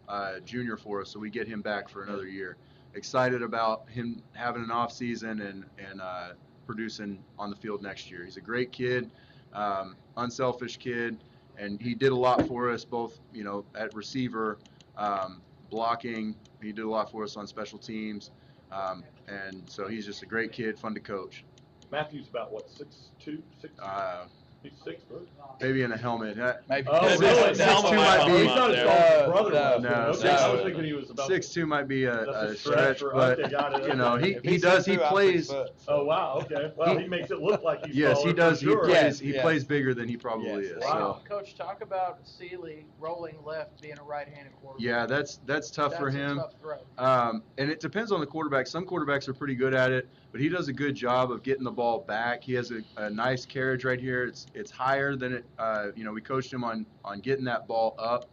junior for us, so we get him back for another year. Excited about him having an offseason and producing on the field next year. He's a great kid, unselfish kid, and he did a lot for us both, at receiver, blocking. He did a lot for us on special teams, and so he's just a great kid, fun to coach. Matthew's about, what, 6'2", 6'? He's 6 foot. Maybe in a helmet. Maybe. Oh, really? 6'2" might be. He's not as tall as his brother was. No, Okay, I was thinking he was about 6'2" might be a stretch, stretch, but okay, got it. he plays. Oh wow, okay. Well, he makes it look like he's Yes, taller, he does. for sure. He plays bigger than he probably is. Wow. So. Coach, talk about Seeley rolling left, being a right-handed quarterback. Yeah, that's tough for him. Tough throw. And it depends on the quarterback. Some quarterbacks are pretty good at it, but he does a good job of getting the ball back. He has a nice carriage right here. It's higher than it. We coached him on getting that ball up,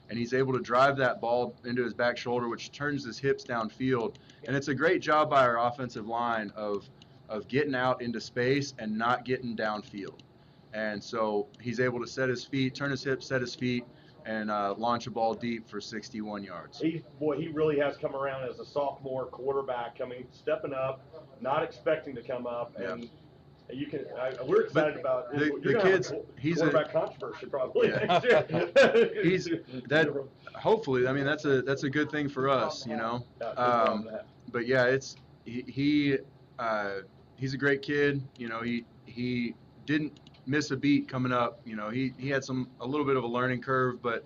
and he's able to drive that ball into his back shoulder, which turns his hips downfield. And it's a great job by our offensive line of getting out into space and not getting downfield. And so he's able to set his feet, turn his hips, set his feet, and launch a ball deep for 61 yards. He really has come around as a sophomore quarterback, stepping up, not expecting to come up, and you can. We're excited about the kids. He's quarterback controversy probably next year. Hopefully. I mean, that's a good thing for us, But yeah, he's a great kid. He didn't miss a beat coming up. He had a little bit of a learning curve, but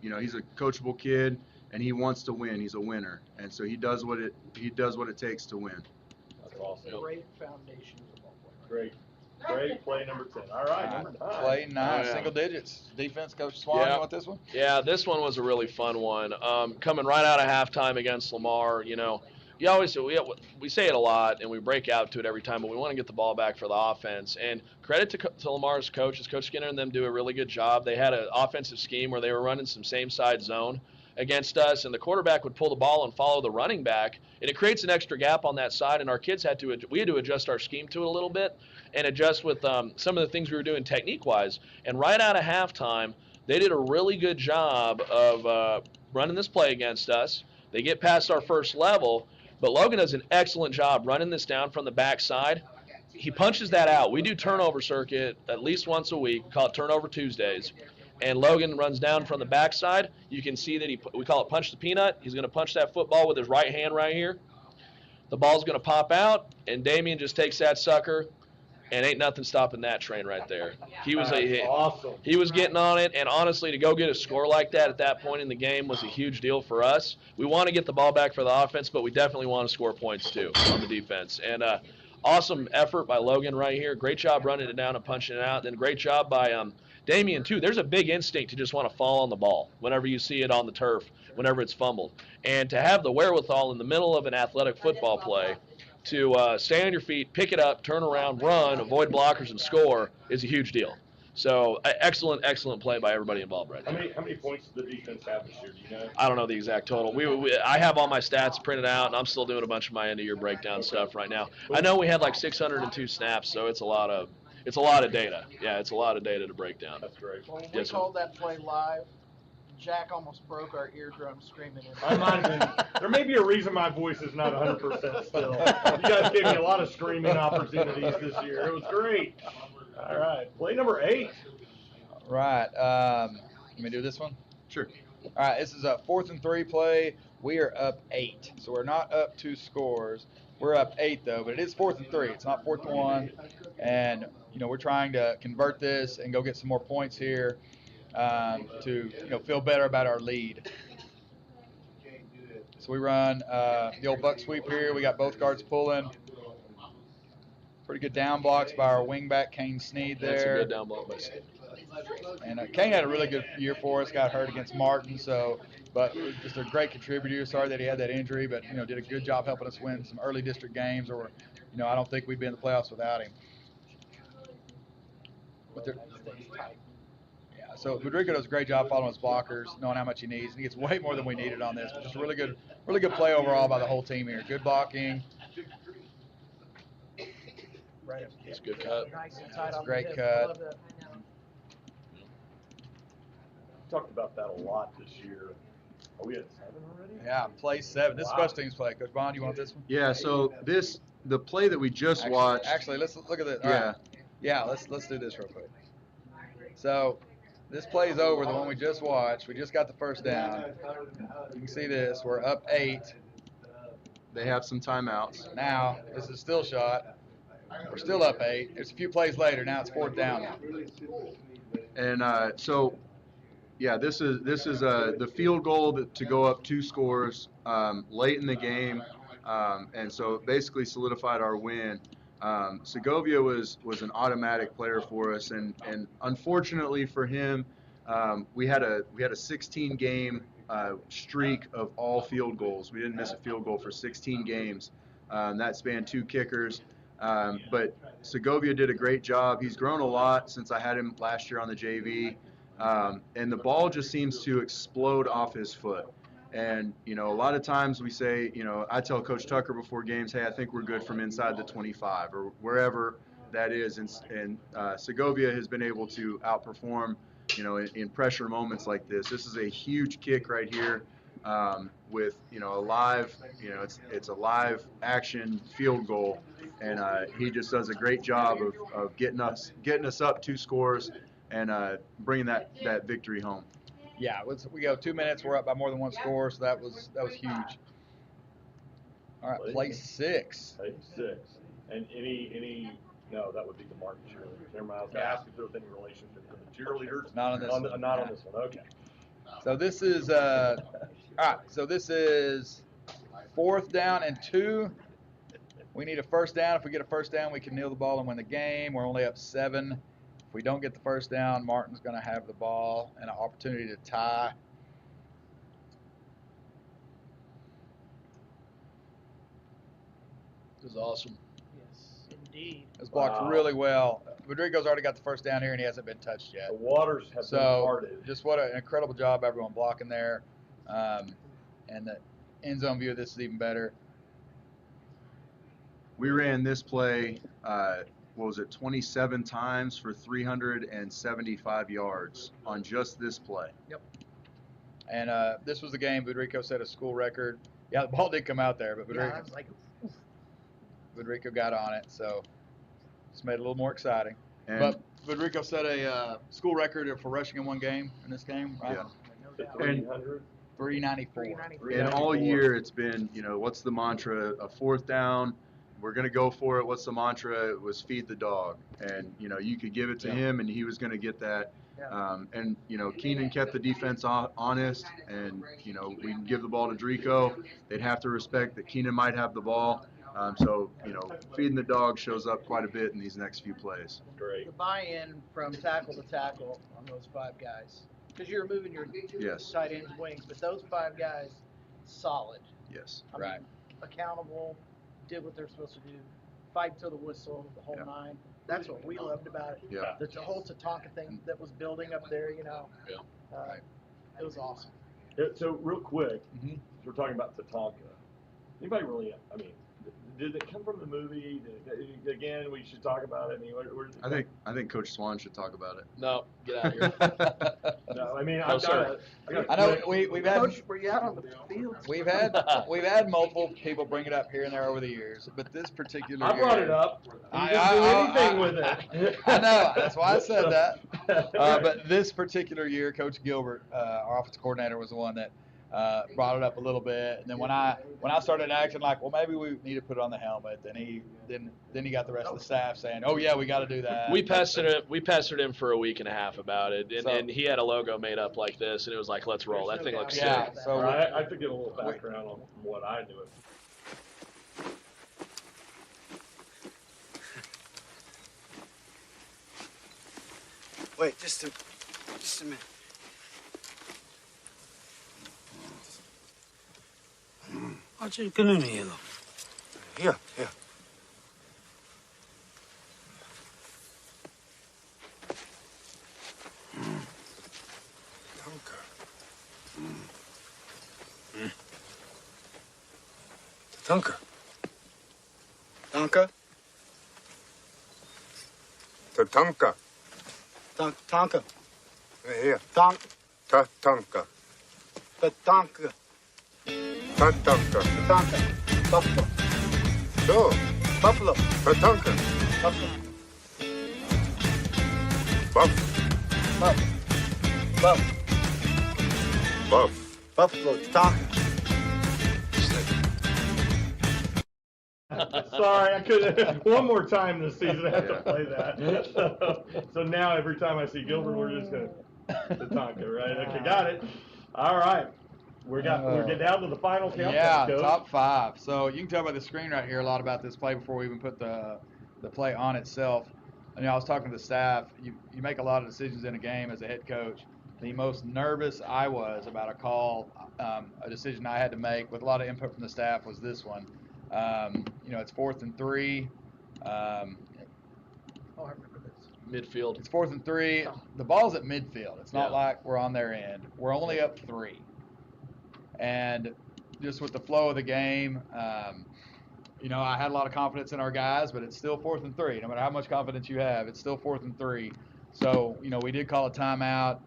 he's a coachable kid and he wants to win. He's a winner, and so he does what it takes to win. That's awesome. Great foundation. Great. Great play number 10. All right, number 9. Play 9, Oh, yeah. single digits. Defense, Coach Swan, Yeah. you want this one? Yeah, this one was a really fun one. Coming right out of halftime against Lamar, you know, you always we say it a lot and we break out to it every time, but we want to get the ball back for the offense. And credit to Lamar's coaches, Coach Skinner and them do a really good job. They had an offensive scheme where they were running some same side zone against us, and the quarterback would pull the ball and follow the running back, and it creates an extra gap on that side. And our kids had to adjust our scheme to it a little bit and adjust with some of the things we were doing technique wise. And right out of halftime, they did a really good job of running this play against us. They get past our first level, but Logan does an excellent job running this down from the backside. He punches that out. We do turnover circuit at least once a week, call it Turnover Tuesdays. And Logan runs down from the backside. You can see that we call it punch the peanut. He's going to punch that football with his right hand right here. The ball's going to pop out, and Damien just takes that sucker, and ain't nothing stopping that train right there. He was awesome. He was getting on it, and honestly, to go get a score like that at that point in the game was a huge deal for us. We want to get the ball back for the offense, but we definitely want to score points too on the defense. And awesome effort by Logan right here. Great job running it down and punching it out. And then great job by Damien too. There's a big instinct to just want to fall on the ball whenever you see it on the turf, whenever it's fumbled. And to have the wherewithal in the middle of an athletic football play to stay on your feet, pick it up, turn around, run, avoid blockers, and score is a huge deal. So excellent play by everybody involved right there. How many points did the defense have this year? Do you know? I don't know the exact total. I have all my stats printed out, and I'm still doing a bunch of my end-of-year breakdown stuff right now. I know we had like 602 snaps, so it's a lot of data. Yeah, it's a lot of data to break down. That's great. When we called that play live, Jack almost broke our eardrums screaming. There may be a reason my voice is not 100% still. You guys gave me a lot of screaming opportunities this year. It was great. All right, play number 8. Right. Let me do this one. Sure. All right, this is a 4th and 3 play. We are up 8, so we're not up 2 scores. We're up 8 though, but it is 4th and 3. It's not 4th and 1, and we're trying to convert this and go get some more points here to feel better about our lead. So we run the old buck sweep here. We got both guards pulling. Pretty good down blocks by our wingback Kane Sneed there. That's a good down block by Sneed. And Kane had a really good year for us. Got hurt against Martin, but just a great contributor. Sorry that he had that injury, but did a good job helping us win some early district games. Or I don't think we'd be in the playoffs without him. So Madrigo does a great job following his blockers, knowing how much he needs. And he gets way more than we needed on this. But just a really good play overall by the whole team here. Good blocking. Right. It's a good cut. Nice and tight on Great the cut. hip. Talked about that a lot this year. Are we at 7 already? Yeah, play 7. This is special teams play. Coach Bond, you want this one? Yeah. So the play that we just watched. Actually, let's look at this. Yeah. All right. Yeah. Let's do this real quick. So this play's over. The one we just watched. We just got the first down. You can see this. We're up 8. They have some timeouts. Now this is still shot. We're still up 8. There's a few plays later. Now it's 4th down now. And so, yeah, this is the field goal to go up 2 scores late in the game, and so basically solidified our win. Segovia was an automatic player for us, and unfortunately for him, we had a 16 game streak of all field goals. We didn't miss a field goal for 16 games. That spanned 2 kickers. But Segovia did a great job. He's grown a lot since I had him last year on the JV. And the ball just seems to explode off his foot. And, a lot of times we say, I tell Coach Tucker before games, hey, I think we're good from inside the 25 or wherever that is. And Segovia has been able to outperform, in pressure moments like this. This is a huge kick right here. With a live, it's a live action field goal, and he just does a great job of getting us up 2 scores and bringing that victory home. Yeah, we go 2 minutes. We're up by more than 1 score, so that was huge. All right, play 6. Play 6, and any no, that would be the Martin cheerleaders. Never mind. I was going to ask if there was any relationship to the cheerleaders. Not on this one. Not on this one. Okay. So this is all right. So this is 4th down and 2. We need a first down. If we get a first down, we can kneel the ball and win the game. We're only up 7. If we don't get the first down, Martin's going to have the ball and an opportunity to tie. This is awesome. Yes, indeed. It's blocked really well. Rodrigo's already got the first down here, and he hasn't been touched yet. The waters have been parted. Just what an incredible job everyone blocking there. And the end zone view of this is even better. We ran this play, 27 times for 375 yards on just this play. Yep. And this was the game Rodrigo set a school record. Yeah, the ball did come out there, but Yeah, I was like, Rodrigo got on it, so it's made it a little more exciting. And But Rodrigo set a school record for rushing in one game in this game, right? Yeah. And 394. And all year it's been, what's the mantra? A fourth down, we're going to go for it. What's the mantra? It was feed the dog. And, you could give it to him and he was going to get that. And, Keenan kept the defense honest and, we can give the ball to Drico. They'd have to respect that Keenan might have the ball. So, feeding the dog shows up quite a bit in these next few plays. Great. the buy-in from tackle to tackle on those 5 guys. Because you're moving your Yes. tight ends, wings, but those 5 guys, solid. Yes. I mean, accountable, did what they're supposed to do, fight till the whistle, the whole 9. That's what we loved about it. Yeah. The whole Tatanka thing that was building up there, It was awesome. So real quick, we're talking about Tatanka. Anybody really? Did it come from the movie? Again, we should talk about it. I think Coach Swan should talk about it. No, get out of here. No, I know we've had Coach, were you out on the field? we've had multiple people bring it up here and there over the years, but this particular I year, brought it up. You didn't do anything with it. I know, that's why I said that. But this particular year, Coach Gilbert, our offensive coordinator, was the one that brought it up a little bit. And then when I started acting like, well, maybe we need to put it on the helmet, then he got the rest of the staff saying, oh yeah, we got to do that. We pestered him for a week and a half about it, and he had a logo made up like this, and it was like, let's roll. That thing looks sick. So I have to give a little background on what I do. Wait, just a minute. Acil gânul el. Here. Danke. Danke. Danke. Tatanka. Danke. Here. Tatanka. Tatanka. Tatanka. Buffalo. So. Buffalo. Tatanka. Buffalo. Buffalo. Tatanka. Sorry, I couldn't. One more time this season, I have to play that. So now every time I see Gilbert, we're just going to Tatanka, right? Okay, got it. All right. We're getting down to the final countdown. Yeah, Coach. top 5. So you can tell by the screen right here a lot about this play before we even put the play on itself. I was talking to the staff. You make a lot of decisions in a game as a head coach. The most nervous I was about a call, a decision I had to make with a lot of input from the staff was this one. It's 4th and 3. I remember this. Midfield. It's 4th and 3. The ball's at midfield. It's not like we're on their end. We're only up 3. And just with the flow of the game, I had a lot of confidence in our guys, but it's still 4th and 3. No matter how much confidence you have, it's still 4th and 3. So, we did call a timeout.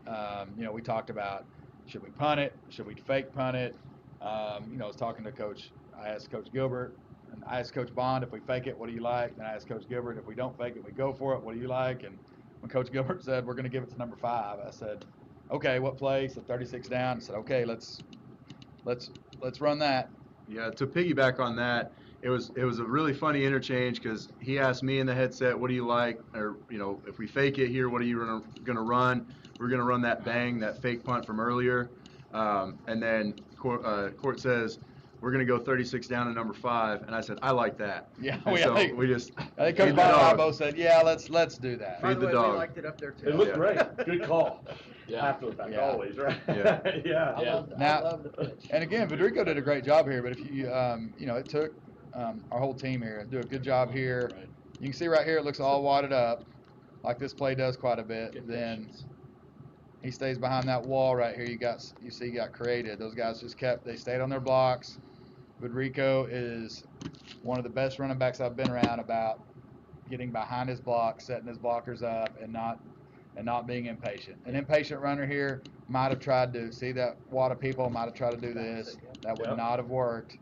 We talked about, should we punt it? Should we fake punt it? I was talking to Coach. I asked Coach Gilbert, and I asked Coach Bond, if we fake it, what do you like? And I asked Coach Gilbert, if we don't fake it, we go for it, what do you like? And when Coach Gilbert said, we're going to give it to number 5, I said, okay, what play? He said 36 down. I said, okay, let's run that. Yeah, to piggyback on that, it was a really funny interchange because he asked me in the headset, what do you like? Or, if we fake it here, what are you going to run? We're going to run that bang, that fake punt from earlier. And then Court says, we're going to go 36 down to number 5. And I said, I like that. Yeah, and so we just I think Coach Bond and I both said, yeah, let's do that. By Feed the the way, dog. we liked it up there too. It looked great. Good call. Yeah. After the fact, Yeah. always, right? Yeah. Yeah. I love the pitch. And again, Federico did a great job here, but if you, it took our whole team here to do a good job here. You can see right here, it looks all wadded up, like this play does quite a bit. Then he stays behind that wall right here. You see, got created. Those guys they stayed on their blocks. Federico is one of the best running backs I've been around about getting behind his block, setting his blockers up, and not being impatient. An impatient runner here might have tried to see that wad of people, might have tried to do this. That would not have worked.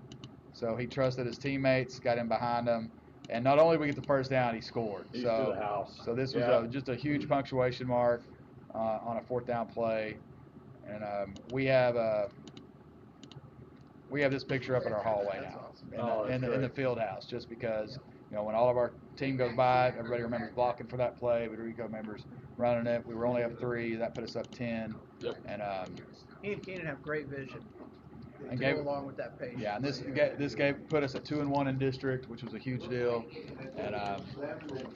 So he trusted his teammates, got in behind them, and not only did we get the first down, he scored. He's to the house. So this was just a huge punctuation mark on a 4th down play, and we have this picture up in our hallway now, in the field house, just because when all of our team goes by, everybody remembers blocking for that play. Federico remembers running it. We were only up 3. That put us up 10. Yep. And He and Keenan have great vision. And to go along with that pace. yeah, and this game put us at 2-1 in district, which was a huge deal, and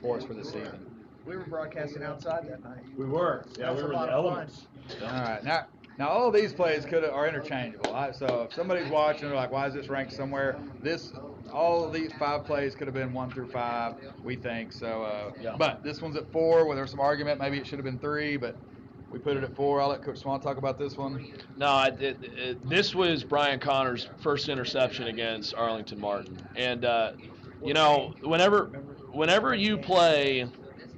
for us for the season. We were broadcasting outside that night. We were. Yeah, we were in the elements. All right, now all of these plays are interchangeable. So if somebody's watching, they're like, why is this ranked somewhere? All of these 5 plays could have been 1 through 5, we think. So, but this one's at 4, where there was some argument. Maybe it should have been 3, but we put it at 4. I'll let Coach Swan talk about this one. No, this was Brian Connor's first interception against Arlington Martin. And, whenever you play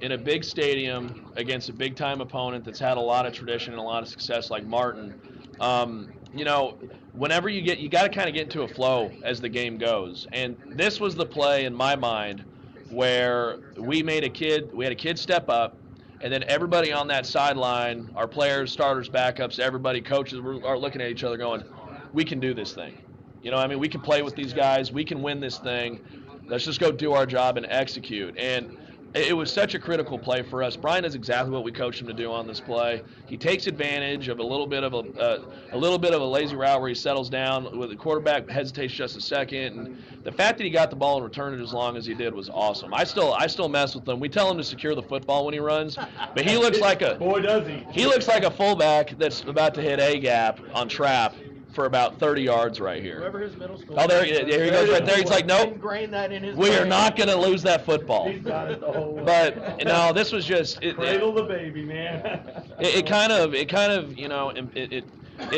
in a big stadium against a big-time opponent that's had a lot of tradition and a lot of success like Martin, whenever you got to kind of get into a flow as the game goes. And this was the play in my mind where we had a kid step up, and then everybody on that sideline, our players, starters, backups, everybody, coaches, are looking at each other going, we can do this thing. We can play with these guys. We can win this thing. Let's just go do our job and execute. And it was such a critical play for us. Brian does exactly what we coached him to do on this play. He takes advantage of a little bit of a lazy route where he settles down with the quarterback, hesitates just a second, and the fact that he got the ball and returned it as long as he did was awesome. I still mess with him. We tell him to secure the football when he runs, but he looks like he looks like a fullback that's about to hit a gap on trap for about 30 yards right here. Whoever his middle school. Oh, there he goes right there. He's like, nope. Ingrain that in his We are brain. not going to lose that football. He's got it the whole way. But no, this was just Cradle the baby, man. it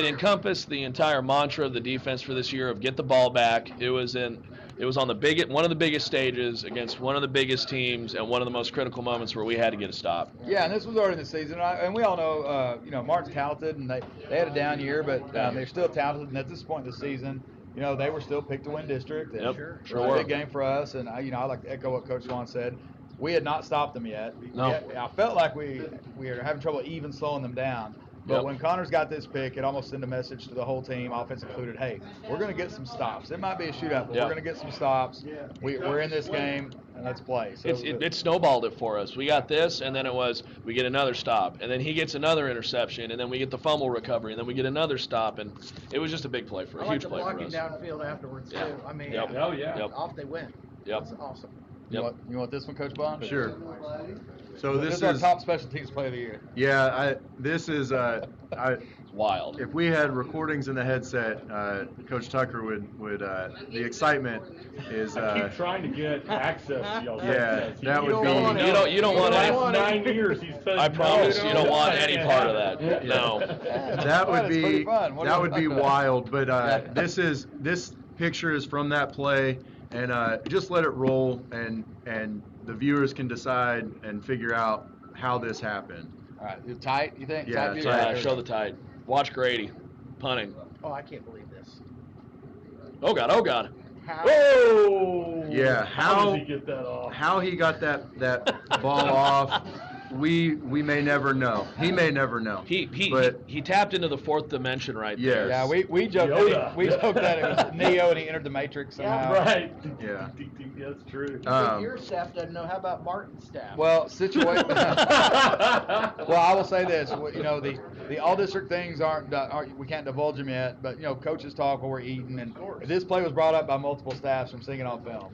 encompassed the entire mantra of the defense for this year of get the ball back. It was on one of the biggest stages against one of the biggest teams and one of the most critical moments where we had to get a stop. Yeah, and this was already in the season, and we all know, Martin's talented, and they had a down year, but they're still talented. And at this point in the season, they were still picked to win district. And Yep, It sure was were. a big game for us, and I like to echo what Coach Swan said. We had not stopped them yet. No. I felt like we were having trouble even slowing them down. But Yep. when Connors got this pick, it almost sent a message to the whole team, offense included, hey, we're going to get some stops. It might be a shootout, but Yep. we're going to get some stops. We're in this game, and let's play. So It snowballed it for us. We got this, and then we get another stop, and then he gets another interception, and then we get the fumble recovery, and then we get another stop, and it was just a big play I like huge the play for blocking us. downfield afterwards Yeah. too. I mean, Yep. Oh, yeah. Yep. off they went. Yep. That's awesome. Yep. You want this one, Coach Bond? Sure. So This this is our is top special teams play of the year. yeah. This is It's wild. if we had recordings in the headset, Coach Tucker would the excitement is I keep trying to get access to y'all's yeah, headsets. that would be You don't want the any. last 9 years he's said I promise no, you don't want I any can't part of have that. it. No. that would It's pretty be fun. What do that you would be think? wild. But this picture is from that play, and just let it roll, and the viewers can decide and figure out how this happened. All right, you're tight, you think? Yeah, Tight view? Yeah, show the tide. Watch Grady punting. Oh, I can't believe this. Oh God! Oh God! How? Oh! Yeah, How does he get that off? How he got that ball off we may never know. He may never know. He tapped into the fourth dimension right there. Yeah, we joked that it was Neo and he entered the Matrix somehow. Right. Yeah. That's true. Your staff doesn't know. How about Martin's staff? Well, situation. Well, I will say this. You know, the all district things aren't we can't divulge them yet. But you know, coaches talk while we're eating, and this play was brought up by multiple staffs from seeing it on film.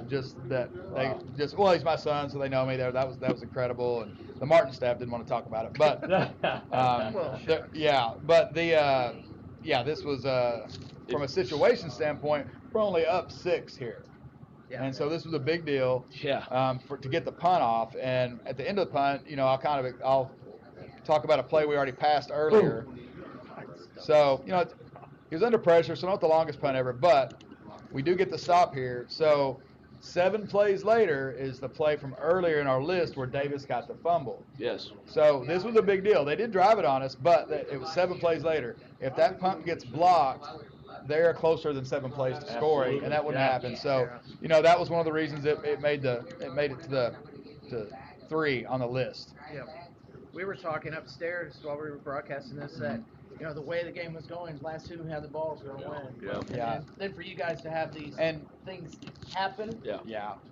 Just that they well, he's my son, so they know me there. That was incredible, and the Martin staff didn't want to talk about it, but this was from a situation standpoint, we're only up 6 here. Yeah. And so this was a big deal to get the punt off. And at the end of the punt, you know, I'll talk about a play we already passed earlier. So, you know, he was under pressure, so not the longest punt ever, but we do get the stop here. So 7 plays later is the play from earlier in our list where Davis got the fumble. Yes. So this was a big deal. They did drive it on us, but it was 7 plays later. If that punt gets blocked, they're closer than 7 plays to scoring, and that wouldn't happen. So, you know, that was one of the reasons it made it to 3 on the list. Yeah. We were talking upstairs while we were broadcasting this that, you know, the way the game was going, last two who had the ball was going to win. Yeah. And then for you guys to have these things happen. Yeah.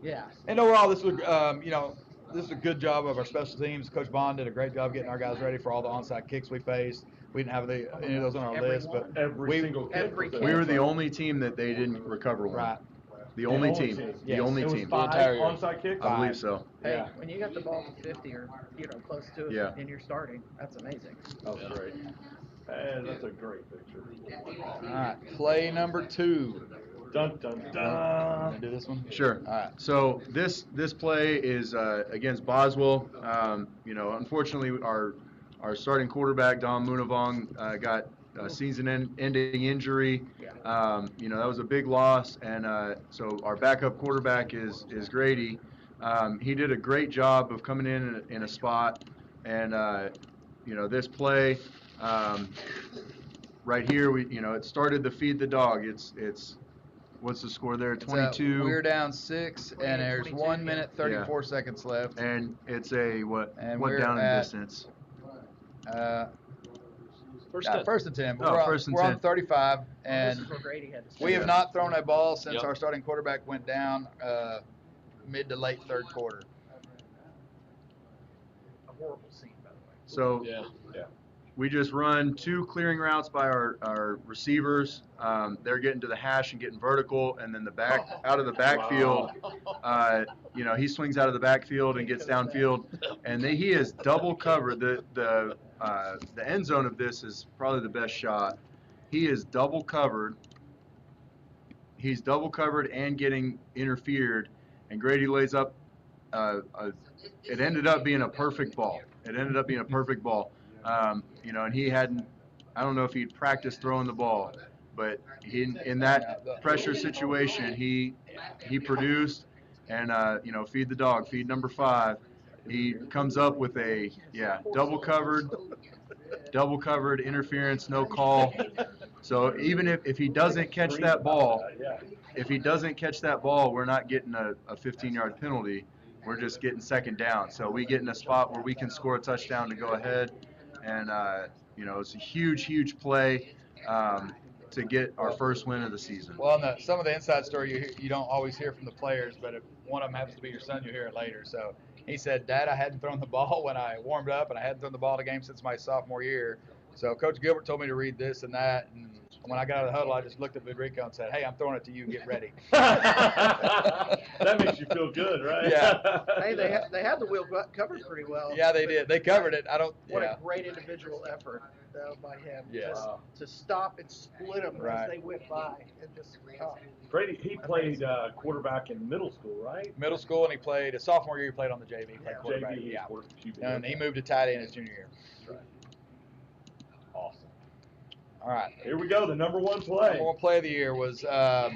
Yeah. And overall, this was, you know, this is a good job of our special teams. Coach Bond did a great job getting our guys ready for all the onside kicks we faced. We didn't have any of those on our list, but we were the only team that they didn't recover one. Right. The only team. The only It was team. 5 onside kicks? I believe so. Hey, when you got the ball to 50 or, you know, close to it and you're starting, that's amazing. That was great. And that's a great picture. All right, play number 2. Dun, dun, dun. Wanna do this one? Sure. All right. So this play is against Boswell. You know, unfortunately, our starting quarterback Don Munavong got a season-ending injury. You know, that was a big loss, and so our backup quarterback is Grady. He did a great job of coming in a spot, and you know, this play right here, it started the feed the dog. It's what's the score there? 22. We're down 6, and there's 1 minute 34 seconds left. And it's a what down in distance? First and 10. Oh, first and we're 10. on 35, and This is where Grady had to we have not thrown a ball since Yep. our starting quarterback went down mid to late third quarter. A horrible scene, by the way. So we just run 2 clearing routes by our receivers. They're getting to the hash and getting vertical, and then out of the backfield, you know, he swings out of the backfield and gets downfield, and he is double covered. The end zone of this is probably the best shot. He is double covered. He's double covered and getting interfered, and Grady lays up. It ended up being a perfect ball. You know, and he hadn't, I don't know if he'd practiced throwing the ball, but in that pressure situation, he produced, and, you know, feed the dog, feed number 5. He comes up with a, double covered interference, no call. So even if he doesn't catch that ball, we're not getting a 15-yard penalty. We're just getting second down. So we get in a spot where we can score a touchdown to go ahead. And, you know, it's a huge play to get our first win of the season. Well, some of the inside story you don't always hear from the players, but if one of them happens to be your son, you'll hear it later. So he said, Dad, I hadn't thrown the ball when I warmed up, and I hadn't thrown the ball in a game since my sophomore year. So Coach Gilbert told me to read this and that, and when I got out of the huddle, I just looked at Vidrico and said, hey, I'm throwing it to you. Get ready. That makes you feel good, right? Yeah. Hey, they had the wheel covered pretty well. Yeah, they did. They covered it. What a great individual effort by him. Yes. Just to stop and split them as they went by. And just Grady, he played quarterback in middle school, right? Middle school, and he played, his sophomore year, he played on the JV. Played quarterback. JV, and he moved to tight end his junior year. That's right. Awesome. All right. Here we go, the number 1 play. Number 1 play of the year was, tell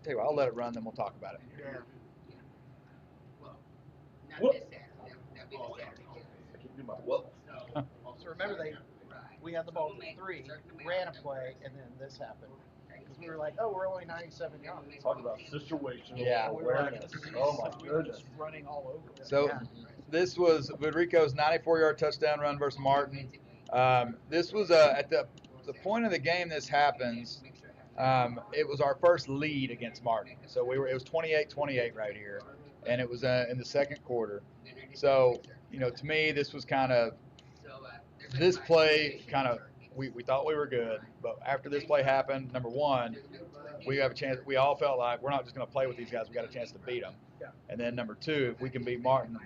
you what, I'll let it run, then we'll talk about it. Yeah. So remember, we had the ball for 3, ran a play, and then this happened. because we were like, oh, we're only 97 yards. Talk about situational Yeah. We were like, awareness. this is Oh my we were goodness. just running all over them. So Yeah. this was Federico's 94-yard touchdown run versus Martin. This was at the point of the game this happens. It was our first lead against Martin. So it was 28-28 right here, and it was in the second quarter. So, to me, this was this play we thought we were good, but after this play happened, number one, we have a chance. We all felt like we're not just going to play with these guys. We got a chance to beat them. Yeah. And then number two, if we can beat Martin,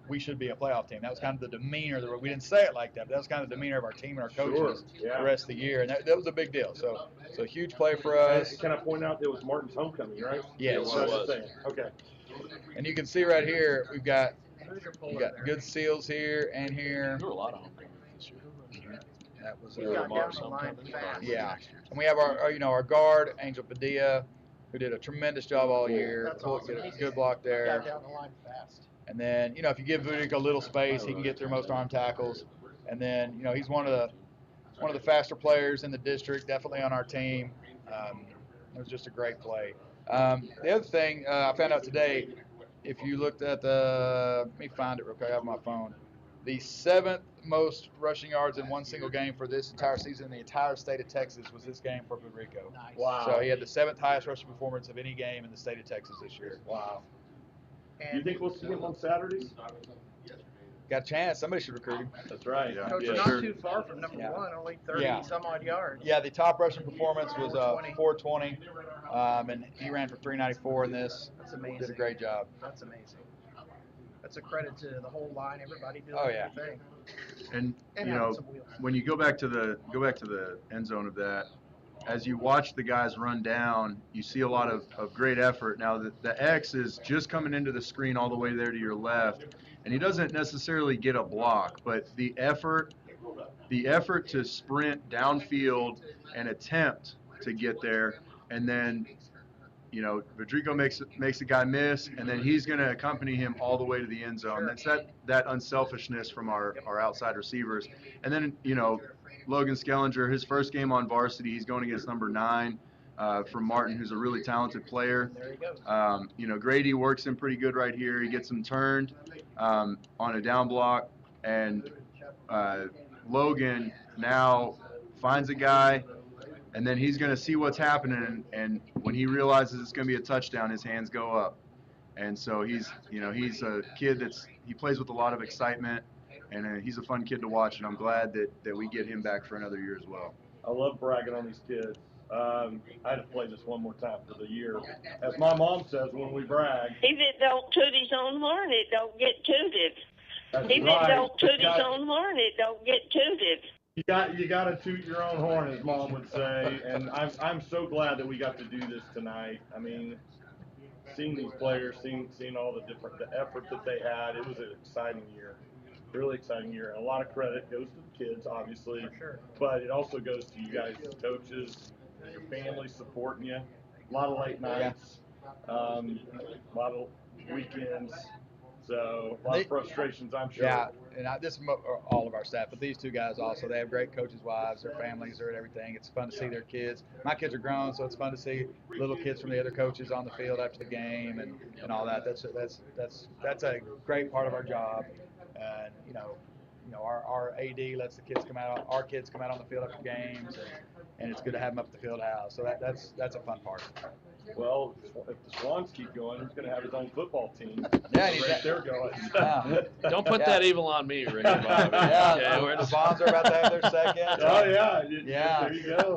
we should be a playoff team. That was kind of the demeanor. We didn't say it like that, but that was kind of the demeanor of our team and our coaches the rest of the year, and that was a big deal. So a huge play for us. Can I point out it was Martin's homecoming, right? Yes. That's what I was saying. Okay. And you can see right here, we've got good seals here and here. There were a lot of homecomings this year. That was We got down the line fast. yeah. And we have our guard Angel Padilla, who did a tremendous job all year. That's awesome. Did a good block there. Got down the line fast. And then, if you give Vudic a little space, he can get through most arm tackles. And then, he's one of the faster players in the district, definitely on our team. It was just a great play. The other thing I found out today, if you looked at let me find it real quick. I have my phone. The 7th most rushing yards in one single game for this entire season in the entire state of Texas was this game for Federico. Nice. Wow. So he had the 7th highest rushing performance of any game in the state of Texas this year. Wow. And You think we'll see him on Saturdays? Got a chance. Somebody should recruit him. That's right. Coach, Yeah. not too far from number Yeah. one, only 30 Yeah. some odd yards. Yeah, the top rushing performance was 420. 420, and he ran for 394 in this. That's amazing. Did a great job. That's amazing. That's a credit to the whole line, everybody doing Oh, yeah. their thing. And And you having know, some wheels. when you go back to the end zone of that, as you watch the guys run down, you see a lot of great effort. Now the X is just coming into the screen all the way there to your left, and he doesn't necessarily get a block, but the effort to sprint downfield and attempt to get there, and then Federico makes a guy miss, and then he's going to accompany him all the way to the end zone. That's that unselfishness from our outside receivers. And then Logan Skellinger, his first game on varsity, he's going against number 9 from Martin, who's a really talented player. There he goes. Grady works him pretty good right here. He gets him turned on a down block, and Logan now finds a guy, and then he's going to see what's happening, and when he realizes it's going to be a touchdown, his hands go up. And so he's a kid he plays with a lot of excitement, and he's a fun kid to watch, and I'm glad that we get him back for another year as well. I love bragging on these kids. I had to play this one more time for the year. As my mom says when we brag. He that don't toot his own horn, it don't get tooted. That's He right. that don't toot his own horn, it don't get tooted. You got to toot your own horn, as Mom would say, and I'm so glad that we got to do this tonight. I mean, seeing these players, seeing all the effort that they had, it was an exciting year, really exciting year. And a lot of credit goes to the kids, obviously, For sure. but it also goes to you guys as coaches, your family supporting you. A lot of late nights, a lot of weekends. So a lot of frustrations, I'm sure. Yeah, and this is all of our staff, but these two guys also, they have great coaches' wives, their families are and everything. It's fun to see their kids. My kids are grown, so it's fun to see little kids from the other coaches on the field after the game and all that. That's a great part of our job. And our AD lets the kids come out, our kids come out on the field after games, and it's good to have them up at the field house. So that's a fun part. Well, if the Swans keep going, he's going to have his own football team. Yeah, right there going. Don't put that evil on me, Ricky Bobby. Yeah, Okay, the Swans are about to have their second. Oh, yeah. Yeah. There you go.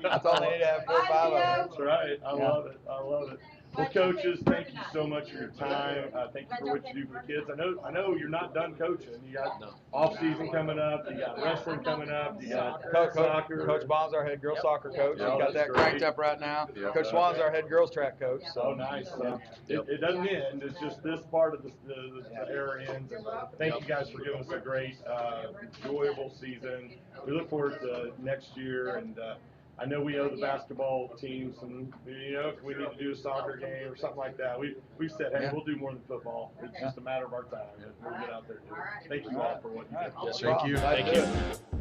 That's all they need to have 4 or 5 of them. That's right. I love it. Well, coaches, thank you so much for your time. Thank you for what you do for the kids. I know you're not done coaching. You got off season coming up. You got wrestling coming up. You got soccer. Coach Bond's our head girls soccer coach. Yeah, He's got that that's cranked great. up right now. Yeah. Coach Swan's our head girls track coach. So. Oh, nice. It doesn't end. It's just this part of the era ends. And thank you guys for giving us a great, enjoyable season. We look forward to next year, and I know we owe the basketball team some, if we need to do a soccer game or something like that. We've said, hey, we'll do more than football. It's just a matter of our time. We'll get out there and do it. Thank you all for what you did. Thank you. Thank you.